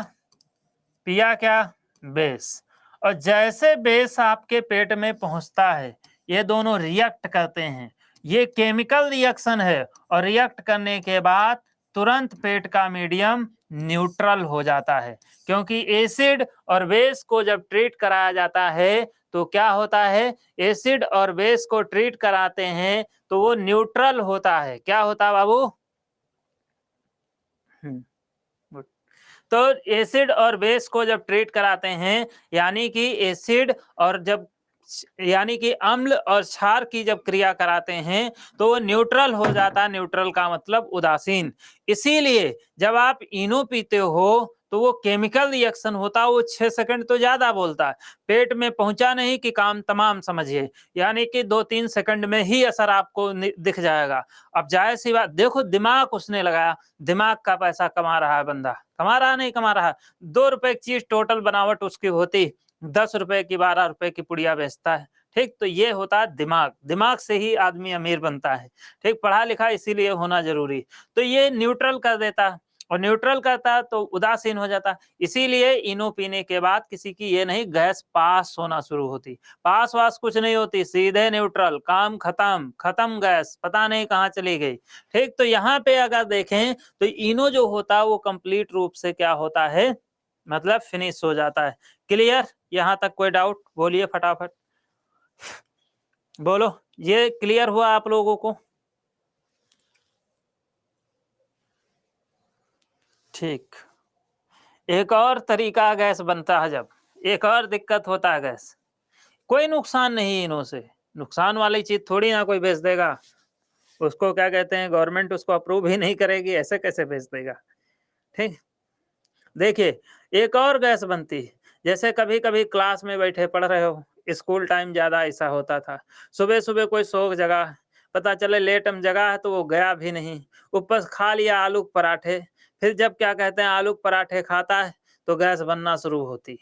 पिया क्या, बेस, और जैसे बेस आपके पेट में पहुंचता है, ये दोनों रिएक्ट करते हैं, ये केमिकल रिएक्शन है, और रिएक्ट करने के बाद तुरंत पेट का मीडियम न्यूट्रल हो जाता है, क्योंकि एसिड और बेस को जब ट्रीट कराया जाता है तो क्या होता है, एसिड और बेस को ट्रीट कराते हैं तो वो न्यूट्रल होता है। क्या होता है बाबू? गुड। तो एसिड और बेस को जब ट्रीट कराते हैं, यानी कि एसिड और जब यानी कि अम्ल और क्षार की जब क्रिया कराते हैं तो वो न्यूट्रल हो जाता है। न्यूट्रल का मतलब उदासीन। इसीलिए जब आप इनो पीते हो तो वो केमिकल रिएक्शन होता है, वो 6 सेकंड तो ज्यादा बोलता है, पेट में पहुंचा नहीं कि काम तमाम समझिए, यानी कि 2-3 सेकंड में ही असर आपको दिख जाएगा। अब जाहिर सी बात, देखो दिमाग उसने लगाया, दिमाग का पैसा कमा रहा है बंदा, कमा रहा नहीं कमा रहा, 2 रुपए की चीज टोटल बनावट उसकी होती 10 रुपए की 12 रुपए की पुड़िया बेचता है, ठीक, तो ये होता है दिमाग, दिमाग से ही आदमी अमीर बनता है, ठीक, पढ़ा लिखा इसीलिए होना जरूरी। तो ये न्यूट्रल कर देता है, और न्यूट्रल करता है तो उदासीन हो जाता है। इसीलिए इनो पीने के बाद किसी की ये नहीं गैस पास होना शुरू होती, पास वास कुछ नहीं होती, सीधे न्यूट्रल, काम खत्म, खत्म गैस, पता नहीं कहाँ चली गई, ठीक। तो यहाँ पे अगर देखें तो इनो जो होता है वो कंप्लीट रूप से क्या होता है, मतलब फिनिश हो जाता है। क्लियर? यहाँ तक कोई डाउट? बोलिए फटाफट, बोलो, ये क्लियर हुआ आप लोगों को? ठीक। एक और तरीका गैस बनता है, जब एक और दिक्कत होता है गैस, कोई नुकसान नहीं इनो से, नुकसान वाली चीज थोड़ी ना कोई बेच देगा, उसको क्या कहते हैं, गवर्नमेंट उसको अप्रूव ही नहीं करेगी, ऐसे कैसे बेच देगा, ठीक। देखिए एक और गैस बनती है, जैसे कभी कभी क्लास में बैठे पढ़ रहे हो, स्कूल टाइम ज्यादा ऐसा होता था, सुबह सुबह कोई शौक जगा, पता चले लेट हम जगा है तो वो गया भी नहीं, ऊपर खा लिया आलू के पराठे, फिर जब क्या कहते हैं आलू के पराठे खाता है तो गैस बनना शुरू होती,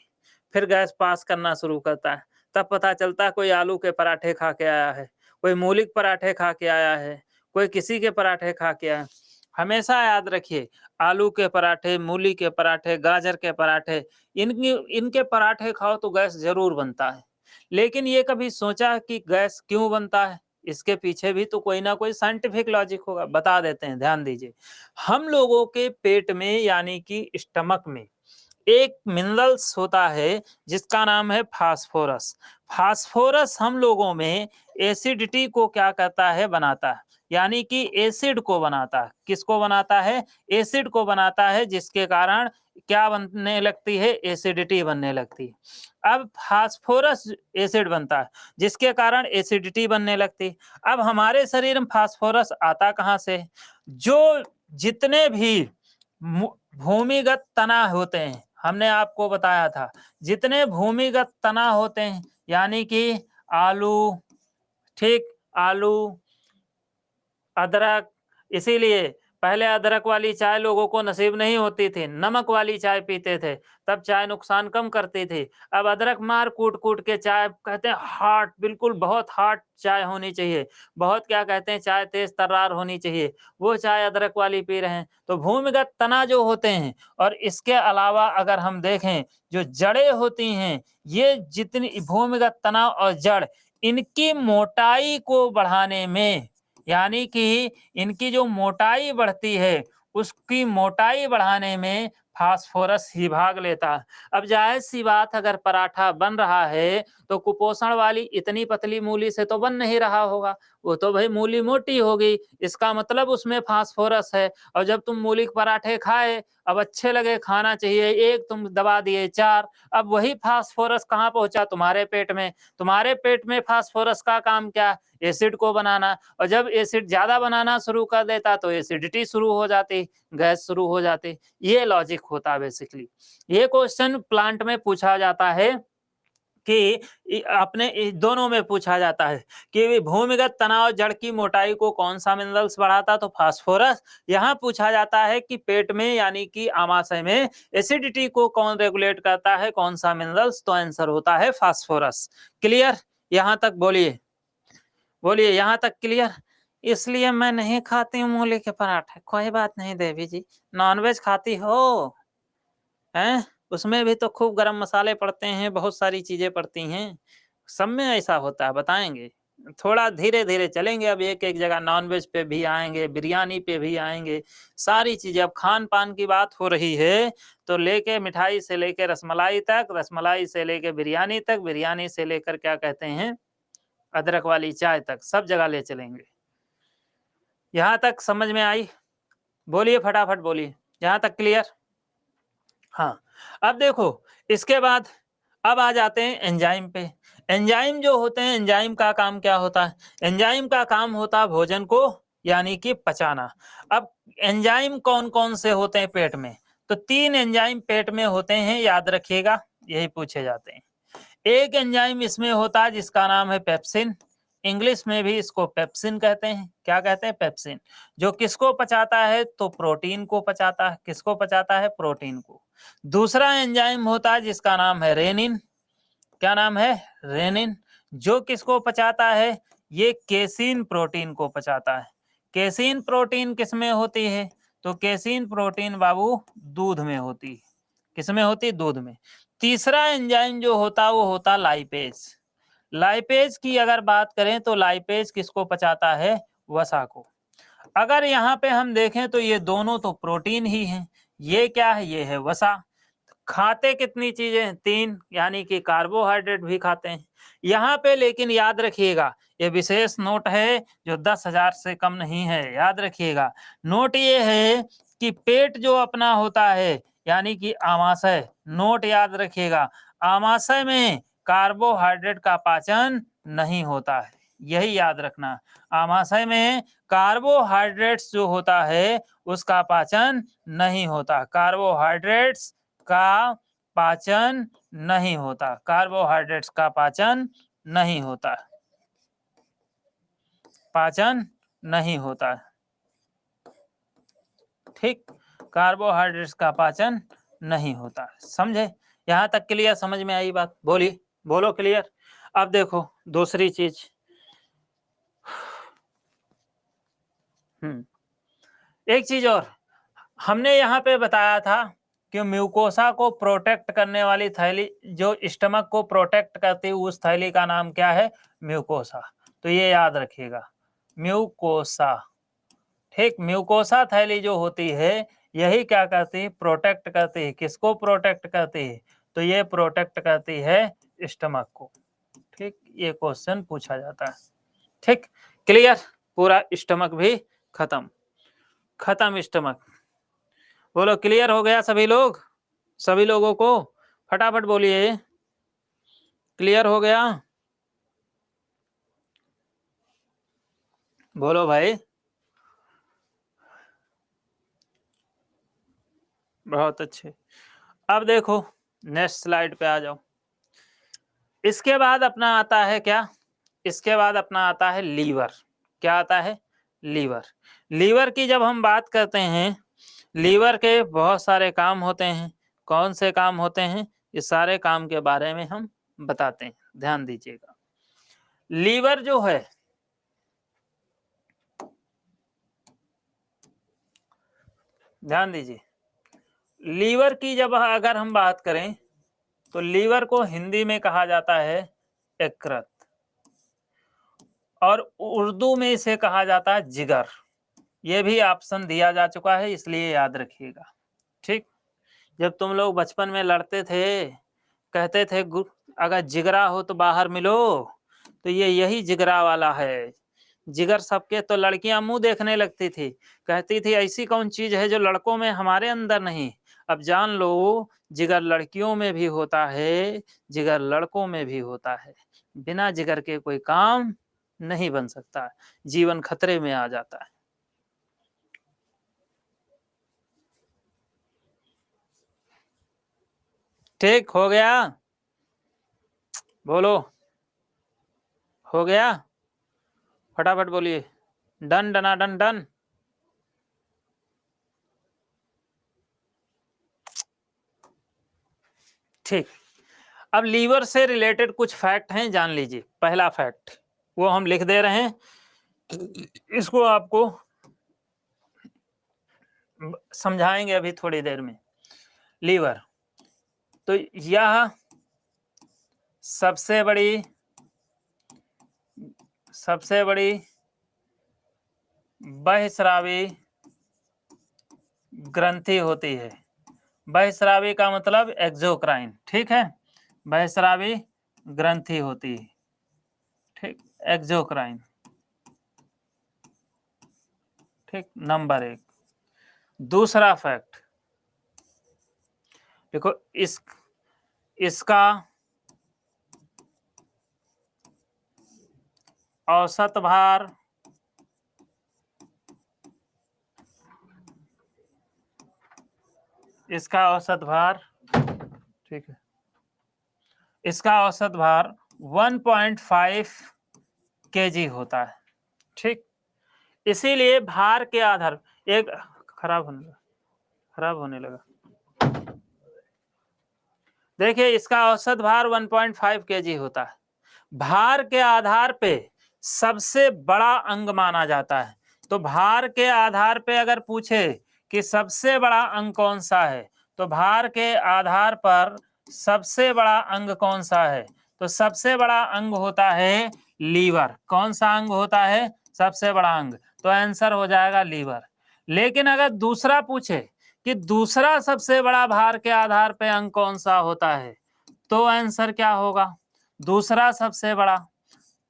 फिर गैस पास करना शुरू करता है, तब पता चलता है कोई आलू के पराठे खा के आया है, कोई मूली के पराठे खा के आया है, कोई किसी के पराठे खा के आया। हमेशा याद रखिए, आलू के पराठे, मूली के पराठे, गाजर के पराठे, इनके पराठे खाओ तो गैस जरूर बनता है। लेकिन ये कभी सोचा कि गैस क्यों बनता है? इसके पीछे भी तो कोई ना कोई साइंटिफिक लॉजिक होगा, बता देते हैं, ध्यान दीजिए। हम लोगों के पेट में यानी कि स्टमक में एक मिनरल्स होता है जिसका नाम है फास्फोरस। फास्फोरस हम लोगों में एसिडिटी को क्या करता है, बनाता है, यानी कि एसिड को बनाता है। किसको बनाता है? एसिड को बनाता है, जिसके कारण क्या बनने लगती है, एसिडिटी बनने लगती है। अब फास्फोरस एसिड बनता है जिसके कारण एसिडिटी बनने लगती है। अब हमारे शरीर में फास्फोरस आता कहाँ से, जो जितने भी भूमिगत तना होते हैं, हमने आपको बताया था, जितने भूमिगत तना होते हैं यानी कि आलू, ठीक, आलू, अदरक, इसीलिए पहले अदरक वाली चाय लोगों को नसीब नहीं होती थी, नमक वाली चाय पीते थे, तब चाय नुकसान कम करती थी। अब अदरक मार कूट कूट के चाय, कहते हैं हार्ड, बिल्कुल बहुत हार्ड चाय होनी चाहिए, बहुत क्या कहते हैं, चाय तेज तर्रार होनी चाहिए, वो चाय अदरक वाली पी रहे हैं। तो भूमिगत तना जो होते हैं, और इसके अलावा अगर हम देखें जो जड़ें होती हैं, ये जितनी भूमिगत तना और जड़, इनकी मोटाई को बढ़ाने में, यानी कि इनकी जो मोटाई बढ़ती है, उसकी मोटाई बढ़ाने में फास्फोरस ही भाग लेता है। अब जाहिर सी बात, अगर पराठा बन रहा है तो कुपोषण वाली इतनी पतली मूली से तो बन नहीं रहा होगा, वो तो भाई मूली मोटी होगी, इसका मतलब उसमें फास्फोरस है। और जब तुम मूली के पराठे खाए, अब अच्छे लगे, खाना चाहिए, एक तुम दबा दिए 4, अब वही फास्फोरस कहाँ पहुंचा, तुम्हारे पेट में। तुम्हारे पेट में फास्फोरस का काम क्या, एसिड को बनाना, और जब एसिड ज्यादा बनाना शुरू कर देता तो एसिडिटी शुरू हो जाती, गैस शुरू हो जाती। ये लॉजिक होता है बेसिकली। ये क्वेश्चन प्लांट में पूछा जाता है कि अपने दोनों में पूछा जाता है कि भूमिगत तनाव जड़ की मोटाई को कौन सा मिनरल्स बढ़ाता, तो फास्फोरस। यहाँ पूछा जाता है कि पेट में यानी कि आमाशय में एसिडिटी को कौन रेगुलेट करता है, कौन सा मिनरल्स, तो आंसर होता है फास्फोरस। क्लियर, यहाँ तक बोलिए, बोलिए यहाँ तक क्लियर। इसलिए मैं नहीं खाती हूँ मूली के पराठे। कोई बात नहीं देवी जी, नॉनवेज खाती हो हैं, उसमें भी तो खूब गरम मसाले पड़ते हैं, बहुत सारी चीजें पड़ती हैं, सब में ऐसा होता है, बताएंगे। थोड़ा धीरे धीरे चलेंगे, अब एक एक जगह नॉनवेज पे भी आएंगे, बिरयानी पे भी आएंगे, सारी चीजें। अब खान पान की बात हो रही है तो लेके मिठाई से लेके रसमलाई तक, रसमलाई से लेके बिरयानी तक, बिरयानी से लेकर क्या कहते हैं अदरक वाली चाय तक, सब जगह ले चलेंगे। यहाँ तक समझ में आई? बोलिए फटाफट बोलिए, यहाँ तक क्लियर? हाँ, अब देखो इसके बाद अब आ जाते हैं एंजाइम पे। एंजाइम जो होते हैं, एंजाइम का काम क्या होता है? एंजाइम का काम होता है भोजन को यानी कि पचाना। अब एंजाइम कौन कौन से होते हैं पेट में? तो 3 एंजाइम पेट में होते हैं, याद रखिएगा, यही पूछे जाते हैं। एक एंजाइम इसमें होता है जिसका नाम है पेप्सिन, इंग्लिश में भी इसको पेप्सिन कहते हैं। क्या कहते हैं? पेप्सिन। जो किसको पचाता है? तो प्रोटीन को पचाता है। किसको पचाता है? प्रोटीन को। दूसरा एंजाइम होता है जिसका नाम है रेनिन। क्या नाम है? रेनिन। जो किसको पचाता है? ये केसीन प्रोटीन को पचाता है। केसीन प्रोटीन किसमें होती है? तो केसीन प्रोटीन बाबू दूध में होती है। किसमें होती? दूध में। तीसरा एंजाइम जो होता वो होता लाइपेज। लाइपेज की अगर बात करें तो लाइपेज किसको पचाता है? वसा को। अगर यहाँ पे हम देखें तो ये दोनों तो प्रोटीन ही हैं। ये क्या है? ये है वसा। खाते कितनी चीजें हैं? 3, यानी कि कार्बोहाइड्रेट भी खाते हैं यहाँ पे। लेकिन याद रखिएगा, ये विशेष नोट है जो 10,000 से कम नहीं है, याद रखिएगा। नोट ये है कि पेट जो अपना होता है यानी कि आमाशय, नोट याद रखिएगा, आमाशय में कार्बोहाइड्रेट का पाचन नहीं होता है, यही याद रखना। आमाशय में कार्बोहाइड्रेट्स जो होता है उसका पाचन नहीं होता। कार्बोहाइड्रेट्स का पाचन नहीं होता। कार्बोहाइड्रेट्स का पाचन नहीं होता। पाचन नहीं होता। ठीक, कार्बोहाइड्रेट्स का पाचन नहीं होता। समझे? यहां तक क्लियर? समझ में आई बात? बोलिए, बोलो क्लियर। अब देखो दूसरी चीज, एक चीज और हमने यहाँ पे बताया था कि म्यूकोसा को प्रोटेक्ट करने वाली थैली, जो स्टमक को प्रोटेक्ट करती है, उस थैली का नाम क्या है? म्यूकोसा। तो ये याद रखिएगा, म्यूकोसा। ठीक, म्यूकोसा थैली जो होती है यही क्या करती है? प्रोटेक्ट करती है। किसको प्रोटेक्ट करती है? तो ये प्रोटेक्ट करती है स्टमक को। ठीक, ये क्वेश्चन पूछा जाता है। ठीक, क्लियर? पूरा स्टमक भी खत्म, खत्म स्टमक। बोलो क्लियर हो गया सभी लोग? सभी लोगों को फटाफट बोलिए, क्लियर हो गया? बोलो भाई। बहुत अच्छे। अब देखो नेक्स्ट स्लाइड पे आ जाओ। इसके बाद अपना आता है क्या? इसके बाद अपना आता है लीवर। क्या आता है? लीवर। लीवर की जब हम बात करते हैं, लीवर के बहुत सारे काम होते हैं। कौन से काम होते हैं? इस सारे काम के बारे में हम बताते हैं, ध्यान दीजिएगा। लीवर जो है, ध्यान दीजिए, लीवर की जब अगर हम बात करें तो लीवर को हिंदी में कहा जाता है यकृत, और उर्दू में इसे कहा जाता है जिगर। ये भी ऑप्शन दिया जा चुका है, इसलिए याद रखिएगा। ठीक, जब तुम लोग बचपन में लड़ते थे, कहते थे अगर जिगरा हो तो बाहर मिलो, तो ये यही जिगरा वाला है। जिगर सबके, तो लड़कियां मुंह देखने लगती थी, कहती थी ऐसी कौन चीज है जो लड़कों में हमारे अंदर नहीं। अब जान लो, जिगर लड़कियों में भी होता है, जिगर लड़कों में भी होता है। बिना जिगर के कोई काम नहीं बन सकता, जीवन खतरे में आ जाता है। ठीक हो गया? बोलो, हो गया? फटाफट बोलिए, डन डना डन डन। ठीक, अब लीवर से रिलेटेड कुछ फैक्ट हैं, जान लीजिए। पहला फैक्ट वो हम लिख दे रहे हैं, इसको आपको समझाएंगे अभी थोड़ी देर में। लीवर तो यह सबसे बड़ी बहिस्रावी ग्रंथि होती है। बहिस्रावी का मतलब एक्सोक्राइन, ठीक है, बहिस्रावी ग्रंथि होती है, ठीक, एक्सोक्राइन। ठीक, नंबर 1। दूसरा फैक्ट देखो, इसका औसत भार ठीक है, इसका औसत भार 1.5 kg होता है। ठीक, इसीलिए भार के आधार एक खराब होने लगा। देखिए, इसका औसत भार 1.5 kg होता है। भार के आधार पे सबसे बड़ा अंग माना जाता है। तो भार के आधार पे अगर पूछे कि सबसे बड़ा अंग कौन सा है, तो भार के आधार पर सबसे बड़ा अंग कौन सा है, तो सबसे बड़ा अंग होता है लीवर। कौन सा अंग होता है सबसे बड़ा अंग? तो आंसर हो जाएगा लीवर। लेकिन अगर दूसरा पूछे कि दूसरा सबसे बड़ा भार के आधार पे अंग कौन सा होता है, तो आंसर क्या होगा? दूसरा सबसे बड़ा,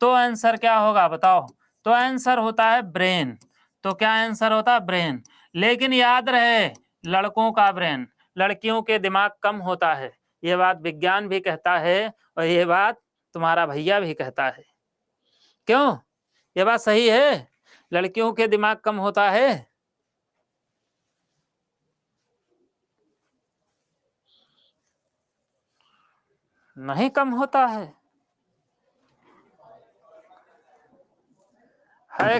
तो आंसर क्या होगा बताओ? तो आंसर होता है ब्रेन। तो क्या आंसर होता है? ब्रेन। लेकिन याद रहे, लड़कों का ब्रेन, लड़कियों के दिमाग कम होता है। ये बात विज्ञान भी कहता है, और ये बात तुम्हारा भैया भी कहता है। क्यों? ये बात सही है, लड़कियों के दिमाग कम होता है। नहीं कम होता है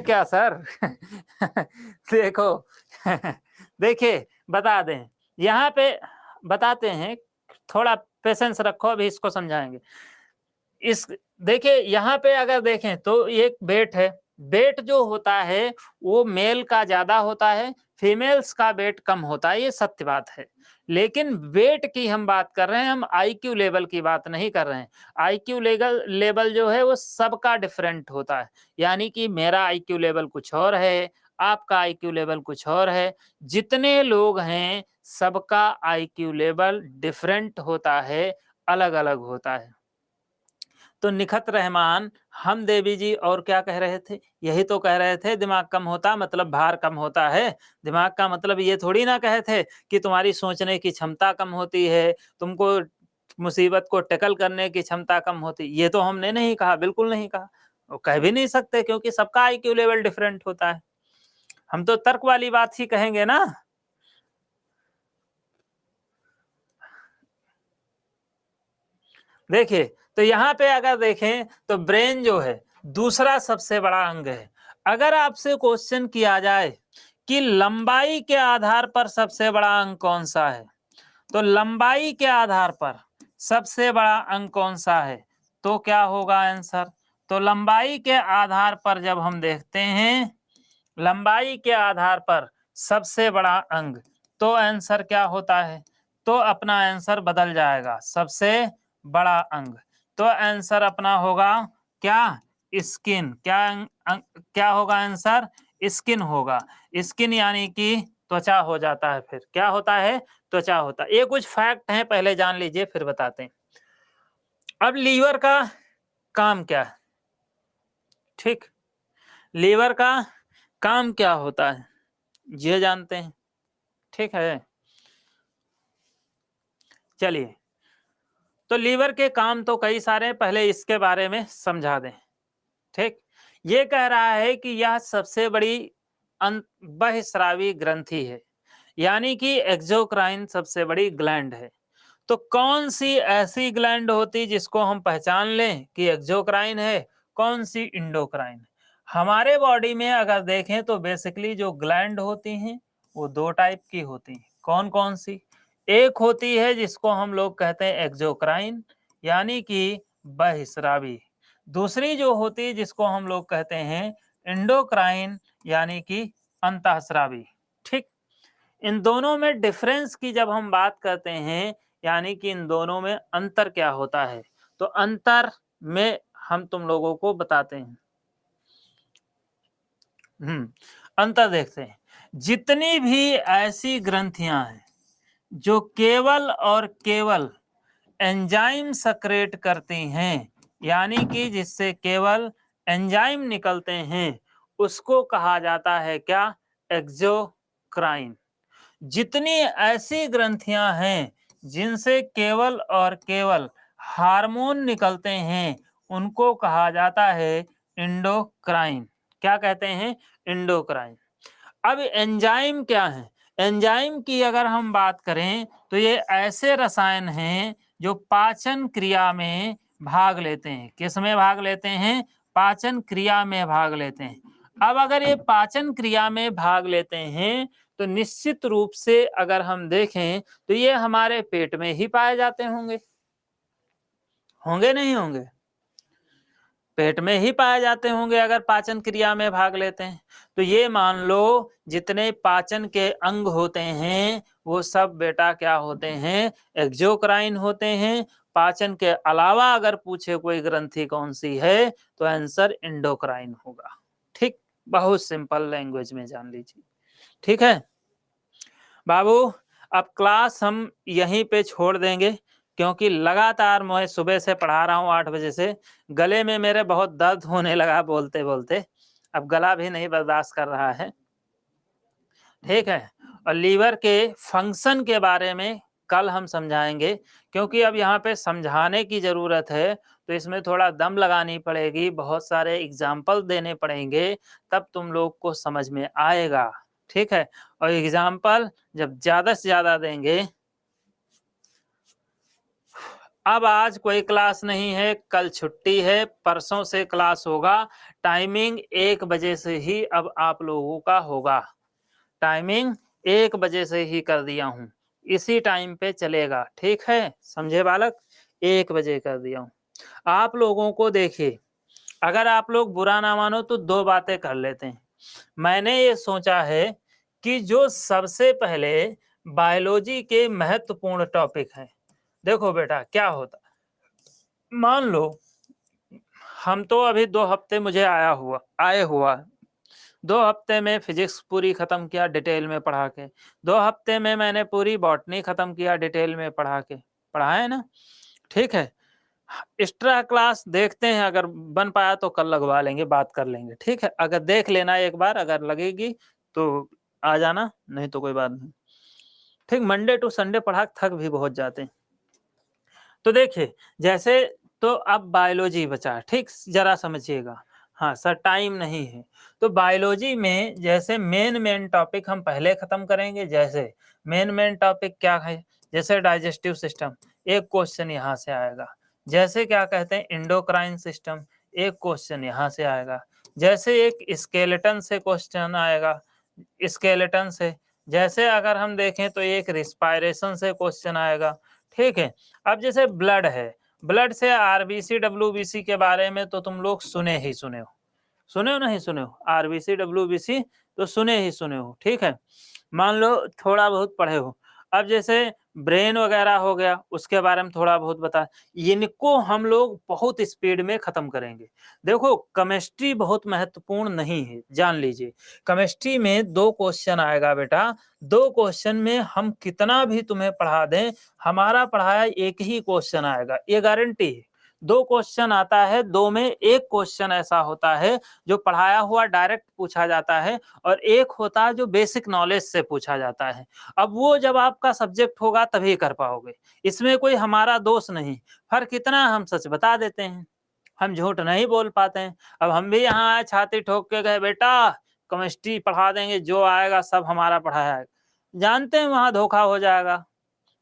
क्या सर? देखो, देखिए बता दें, यहाँ पे बताते हैं, थोड़ा पेशेंस रखो, अभी इसको समझाएंगे। इस देखिए, यहाँ पे अगर देखें तो एक वेट है। वेट जो होता है वो मेल का ज्यादा होता है, फीमेल्स का वेट कम होता है, ये सत्य बात है। लेकिन वेट की हम बात कर रहे हैं, हम आईक्यू लेवल की बात नहीं कर रहे हैं। आईक्यू लेवल जो है वो सबका डिफरेंट होता है। यानी कि मेरा आईक्यू लेवल कुछ और है, आपका आईक्यू लेवल कुछ और है। जितने लोग हैं सबका आईक्यू लेवल डिफरेंट होता है, अलग अलग होता है। तो निखत रहमान, हम देवी जी और क्या कह रहे थे? यही तो कह रहे थे दिमाग कम होता मतलब भार कम होता है। दिमाग का मतलब ये थोड़ी ना कहे थे कि तुम्हारी सोचने की क्षमता कम होती है, तुमको मुसीबत को टैकल करने की क्षमता कम होती, ये तो हमने नहीं कहा, बिल्कुल नहीं कहा। और कह भी नहीं सकते क्योंकि सबका आईक्यू लेवल डिफरेंट होता है। हम तो तर्क वाली बात ही कहेंगे ना। देखिए, तो यहाँ पे अगर देखें तो ब्रेन जो है दूसरा सबसे बड़ा अंग है। अगर आपसे क्वेश्चन किया जाए कि लंबाई के आधार पर सबसे बड़ा अंग कौन सा है, तो लंबाई के आधार पर सबसे बड़ा अंग कौन सा है, तो क्या होगा आंसर? तो लंबाई के आधार पर जब हम देखते हैं, लंबाई के आधार पर सबसे बड़ा अंग, तो आंसर क्या होता है? तो अपना आंसर बदल जाएगा, सबसे बड़ा अंग। तो आंसर अपना होगा क्या? स्किन। क्या होगा आंसर? स्किन होगा। स्किन यानी कि त्वचा हो जाता है। फिर क्या होता है? त्वचा होता है। ये कुछ फैक्ट हैं, पहले जान लीजिए फिर बताते हैं। अब लीवर का काम क्या है? ठीक, लीवर का काम क्या होता है ये जानते हैं। ठीक है, चलिए, तो लीवर के काम तो कई सारे, पहले इसके बारे में समझा दें। ठीक, ये कह रहा है कि यह सबसे बड़ी बहिस्रावी ग्रंथि है, यानी कि एक्सोक्राइन सबसे बड़ी ग्लैंड है। तो कौन सी ऐसी ग्लैंड होती जिसको हम पहचान लें कि एक्सोक्राइन है, कौन सी इंडोक्राइन? हमारे बॉडी में अगर देखें तो बेसिकली जो ग्लैंड होती हैं वो दो टाइप की होती हैं। कौन कौन सी? एक होती है जिसको हम लोग कहते हैं एक्सोक्राइन, यानी कि बहिस्रावी। दूसरी जो होती है जिसको हम लोग कहते हैं इंडोक्राइन, यानी कि अंतःस्रावी। ठीक, इन दोनों में डिफरेंस की जब हम बात करते हैं, यानी कि इन दोनों में अंतर क्या होता है, तो अंतर में हम तुम लोगों को बताते हैं। अंतर देखते हैं। जितनी भी ऐसी ग्रंथियां हैं जो केवल और केवल एंजाइम सक्रेट करती हैं, यानी कि जिससे केवल एंजाइम निकलते हैं, उसको कहा जाता है क्या? एक्सोक्राइन। जितनी ऐसी ग्रंथियां हैं जिनसे केवल और केवल हार्मोन निकलते हैं, उनको कहा जाता है इंडोक्राइन। क्या कहते हैं? इंडोक्राइन। अब एंजाइम क्या है? एंजाइम की अगर हम बात करें तो ये ऐसे रसायन हैं जो पाचन क्रिया में भाग लेते हैं। किस में भाग लेते हैं? पाचन क्रिया में भाग लेते हैं। अब अगर ये पाचन क्रिया में भाग लेते हैं तो निश्चित रूप से अगर हम देखें तो ये हमारे पेट में ही पाए जाते होंगे। होंगे नहीं होंगे? पेट में ही पाए जाते होंगे अगर पाचन क्रिया में भाग लेते हैं। तो ये मान लो जितने पाचन के अंग होते हैं वो सब बेटा क्या होते हैं? एक्सोक्राइन होते हैं। पाचन के अलावा अगर पूछे कोई ग्रंथि कौन सी है तो आंसर इंडोक्राइन होगा। ठीक, बहुत सिंपल लैंग्वेज में जान लीजिए। ठीक है बाबू, अब क्लास हम यहीं पे छोड़ देंगे क्योंकि लगातार मैं सुबह से पढ़ा रहा हूँ 8 बजे से। गले में मेरे बहुत दर्द होने लगा बोलते बोलते, अब गला भी नहीं बर्दाश्त कर रहा है। ठीक है, और लीवर के फंक्शन के बारे में कल हम समझाएंगे, क्योंकि अब यहाँ पे समझाने की ज़रूरत है तो इसमें थोड़ा दम लगानी पड़ेगी, बहुत सारे एग्जाम्पल देने पड़ेंगे, तब तुम लोग को समझ में आएगा। ठीक है, और एग्जाम्पल जब ज़्यादा से ज़्यादा देंगे। अब आज कोई क्लास नहीं है, कल छुट्टी है, परसों से क्लास होगा। टाइमिंग 1 बजे से ही अब आप लोगों का होगा। टाइमिंग 1 बजे से ही कर दिया हूँ, इसी टाइम पे चलेगा। ठीक है, समझे बालक? 1 बजे कर दिया हूँ आप लोगों को। देखिए, अगर आप लोग बुरा ना मानो तो 2 बातें कर लेते हैं। मैंने ये सोचा है कि जो सबसे पहले बायोलॉजी के महत्वपूर्ण टॉपिक हैं, देखो बेटा क्या होता, मान लो हम तो अभी 2 हफ्ते मुझे आए हुआ 2 हफ्ते में फिजिक्स पूरी खत्म किया डिटेल में पढ़ा के, 2 हफ्ते में मैंने पूरी बॉटनी खत्म किया डिटेल में पढ़ा है ना? ठीक है, एक्स्ट्रा क्लास देखते हैं, अगर बन पाया तो कल लगवा लेंगे, बात कर लेंगे, ठीक है? अगर देख लेना एक बार, अगर लगेगी तो आ जाना, नहीं तो कोई बात नहीं। ठीक, मंडे टू संडे पढ़ा के थक भी बहुत जाते हैं। तो देखिए, जैसे तो अब बायोलॉजी बचा, ठीक? ज़रा समझिएगा। हाँ, सर टाइम नहीं है। तो बायोलॉजी में जैसे मेन टॉपिक हम पहले खत्म करेंगे, जैसे मेन टॉपिक क्या है? जैसे डाइजेस्टिव सिस्टम, एक क्वेश्चन यहाँ से आएगा। जैसे क्या कहते हैं एंडोक्राइन सिस्टम, एक क्वेश्चन यहाँ से आएगा। जैसे एक स्केलेटन से क्वेश्चन आएगा, स्केलेटन से। जैसे अगर हम देखें तो एक रिस्पायरेशन से क्वेश्चन आएगा, ठीक है? अब जैसे ब्लड है, ब्लड से आरबीसी, डब्ल्यूबीसी के बारे में तो तुम लोग सुने ही सुने हो। सुने हो नहीं सुने हो? आरबीसी, डब्ल्यूबीसी तो सुने ही सुने हो, ठीक है? मान लो थोड़ा बहुत पढ़े हो। अब जैसे ब्रेन वगैरह हो गया, उसके बारे में थोड़ा बहुत बता, इनको हम लोग बहुत स्पीड में खत्म करेंगे। देखो केमिस्ट्री बहुत महत्वपूर्ण नहीं है, जान लीजिए। केमिस्ट्री में 2 क्वेश्चन आएगा बेटा, 2 क्वेश्चन में हम कितना भी तुम्हें पढ़ा दें, हमारा पढ़ाया एक ही क्वेश्चन आएगा, ये गारंटी है। 2 क्वेश्चन आता है, 2 में 1 क्वेश्चन ऐसा होता है जो पढ़ाया हुआ डायरेक्ट पूछा जाता है और एक होता है जो बेसिक नॉलेज से पूछा जाता है। अब वो जब आपका सब्जेक्ट होगा तभी कर पाओगे। इसमें कोई हमारा दोष नहीं, फ़र्क इतना हम सच बता देते हैं, हम झूठ नहीं बोल पाते हैं। अब हम भी यहाँ आए छाती ठोक के गए बेटा केमिस्ट्री पढ़ा देंगे, जो आएगा सब हमारा पढ़ाया है। जानते हैं वहाँ धोखा हो जाएगा।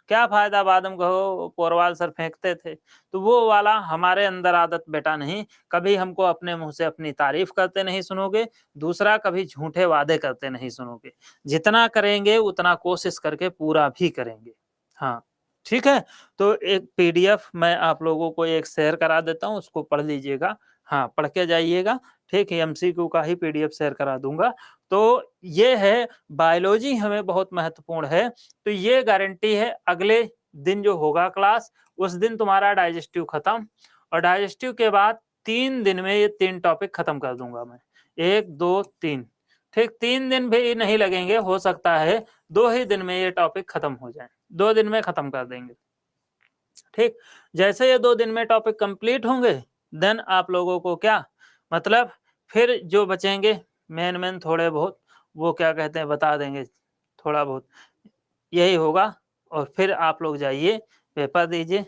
क्या फ़ायदा बाद में कहो पोरवाल सर फेंकते थे। तो वो वाला हमारे अंदर आदत बेटा नहीं, कभी हमको अपने मुँह से अपनी तारीफ़ करते नहीं सुनोगे, दूसरा कभी झूठे वादे करते नहीं सुनोगे। जितना करेंगे उतना कोशिश करके पूरा भी करेंगे। हाँ, ठीक है? तो एक पीडीएफ मैं आप लोगों को एक शेयर करा देता हूँ, उसको पढ़ लीजिएगा। हाँ, पढ़ के जाइएगा, ठीक है? एमसीक्यू का ही पीडीएफ शेयर करा दूँगा। तो ये है बायोलॉजी हमें बहुत महत्वपूर्ण है। तो ये गारंटी है अगले दिन जो होगा क्लास, उस दिन तुम्हारा डाइजेस्टिव खत्म और डाइजेस्टिव के बाद 3 दिन में ये 3 टॉपिक खत्म कर दूँगा मैं। 1, 2, 3 ठीक, 3 दिन भी नहीं लगेंगे, हो सकता है 2 ही दिन में ये टॉपिक खत्म हो जाएँ, 2 दिन में खत्म कर देंगे। ठीक, जैसे ये 2 दिन में टॉपिक कंप्लीट होंगे, देन आप लोगों को क्या मतलब फिर जो बचेंगे मेन थोड़े बहुत, वो क्या कहते हैं बता देंगे थोड़ा बहुत, यही होगा और फिर आप लोग जाइए पेपर दीजिए।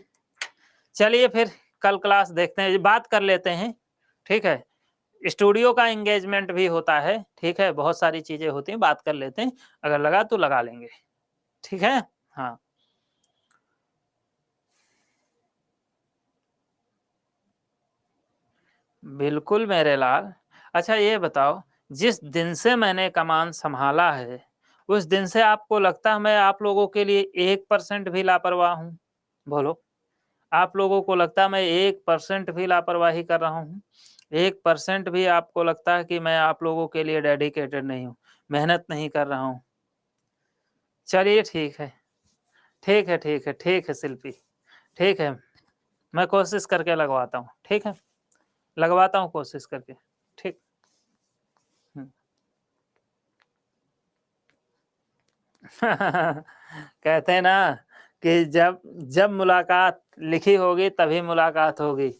चलिए फिर कल क्लास देखते हैं, बात कर लेते हैं, ठीक है? स्टूडियो का एंगेजमेंट भी होता है, ठीक है? बहुत सारी चीज़ें होती हैं, बात कर लेते हैं, अगर लगा तो लगा लेंगे, ठीक है? हाँ। बिल्कुल मेरे लाल। अच्छा ये बताओ, जिस दिन से मैंने कमान सँभाला है, उस दिन से आपको लगता है मैं आप लोगों के लिए 1% भी लापरवाह हूँ? बोलो। आप लोगों को लगता है मैं 1% भी लापरवाही कर रहा हूँ? 1% भी आपको लगता है कि मैं आप लोगों के लिए डेडिकेटेड नहीं हूँ, मेहनत नहीं कर रहा हूँ? चलिए ठीक है। ठीक है शिल्पी, ठीक है। मैं कोशिश करके लगवाता हूँ, ठीक है? लगवाता हूँ कोशिश करके, ठीक। हुँ। कहते हैं ना कि जब जब मुलाकात लिखी होगी तभी मुलाकात होगी।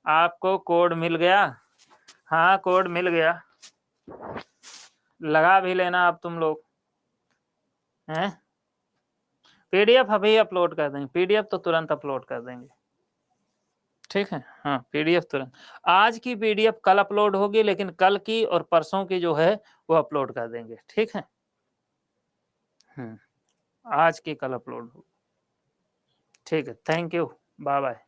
आपको कोड मिल गया? हाँ, कोड मिल गया। लगा भी लेना अब तुम लोग, हैं? पीडीएफ अभी अपलोड कर देंगे, पीडीएफ तो तुरंत अपलोड कर देंगे। ठीक है? हाँ, पीडीएफ तुरंत। आज की पीडीएफ कल अपलोड होगी लेकिन कल की और परसों की जो है वो अपलोड कर देंगे, ठीक है? हुँ, आज की कल अपलोड होगी। ठीक है, थैंक यू, बाय-बाय।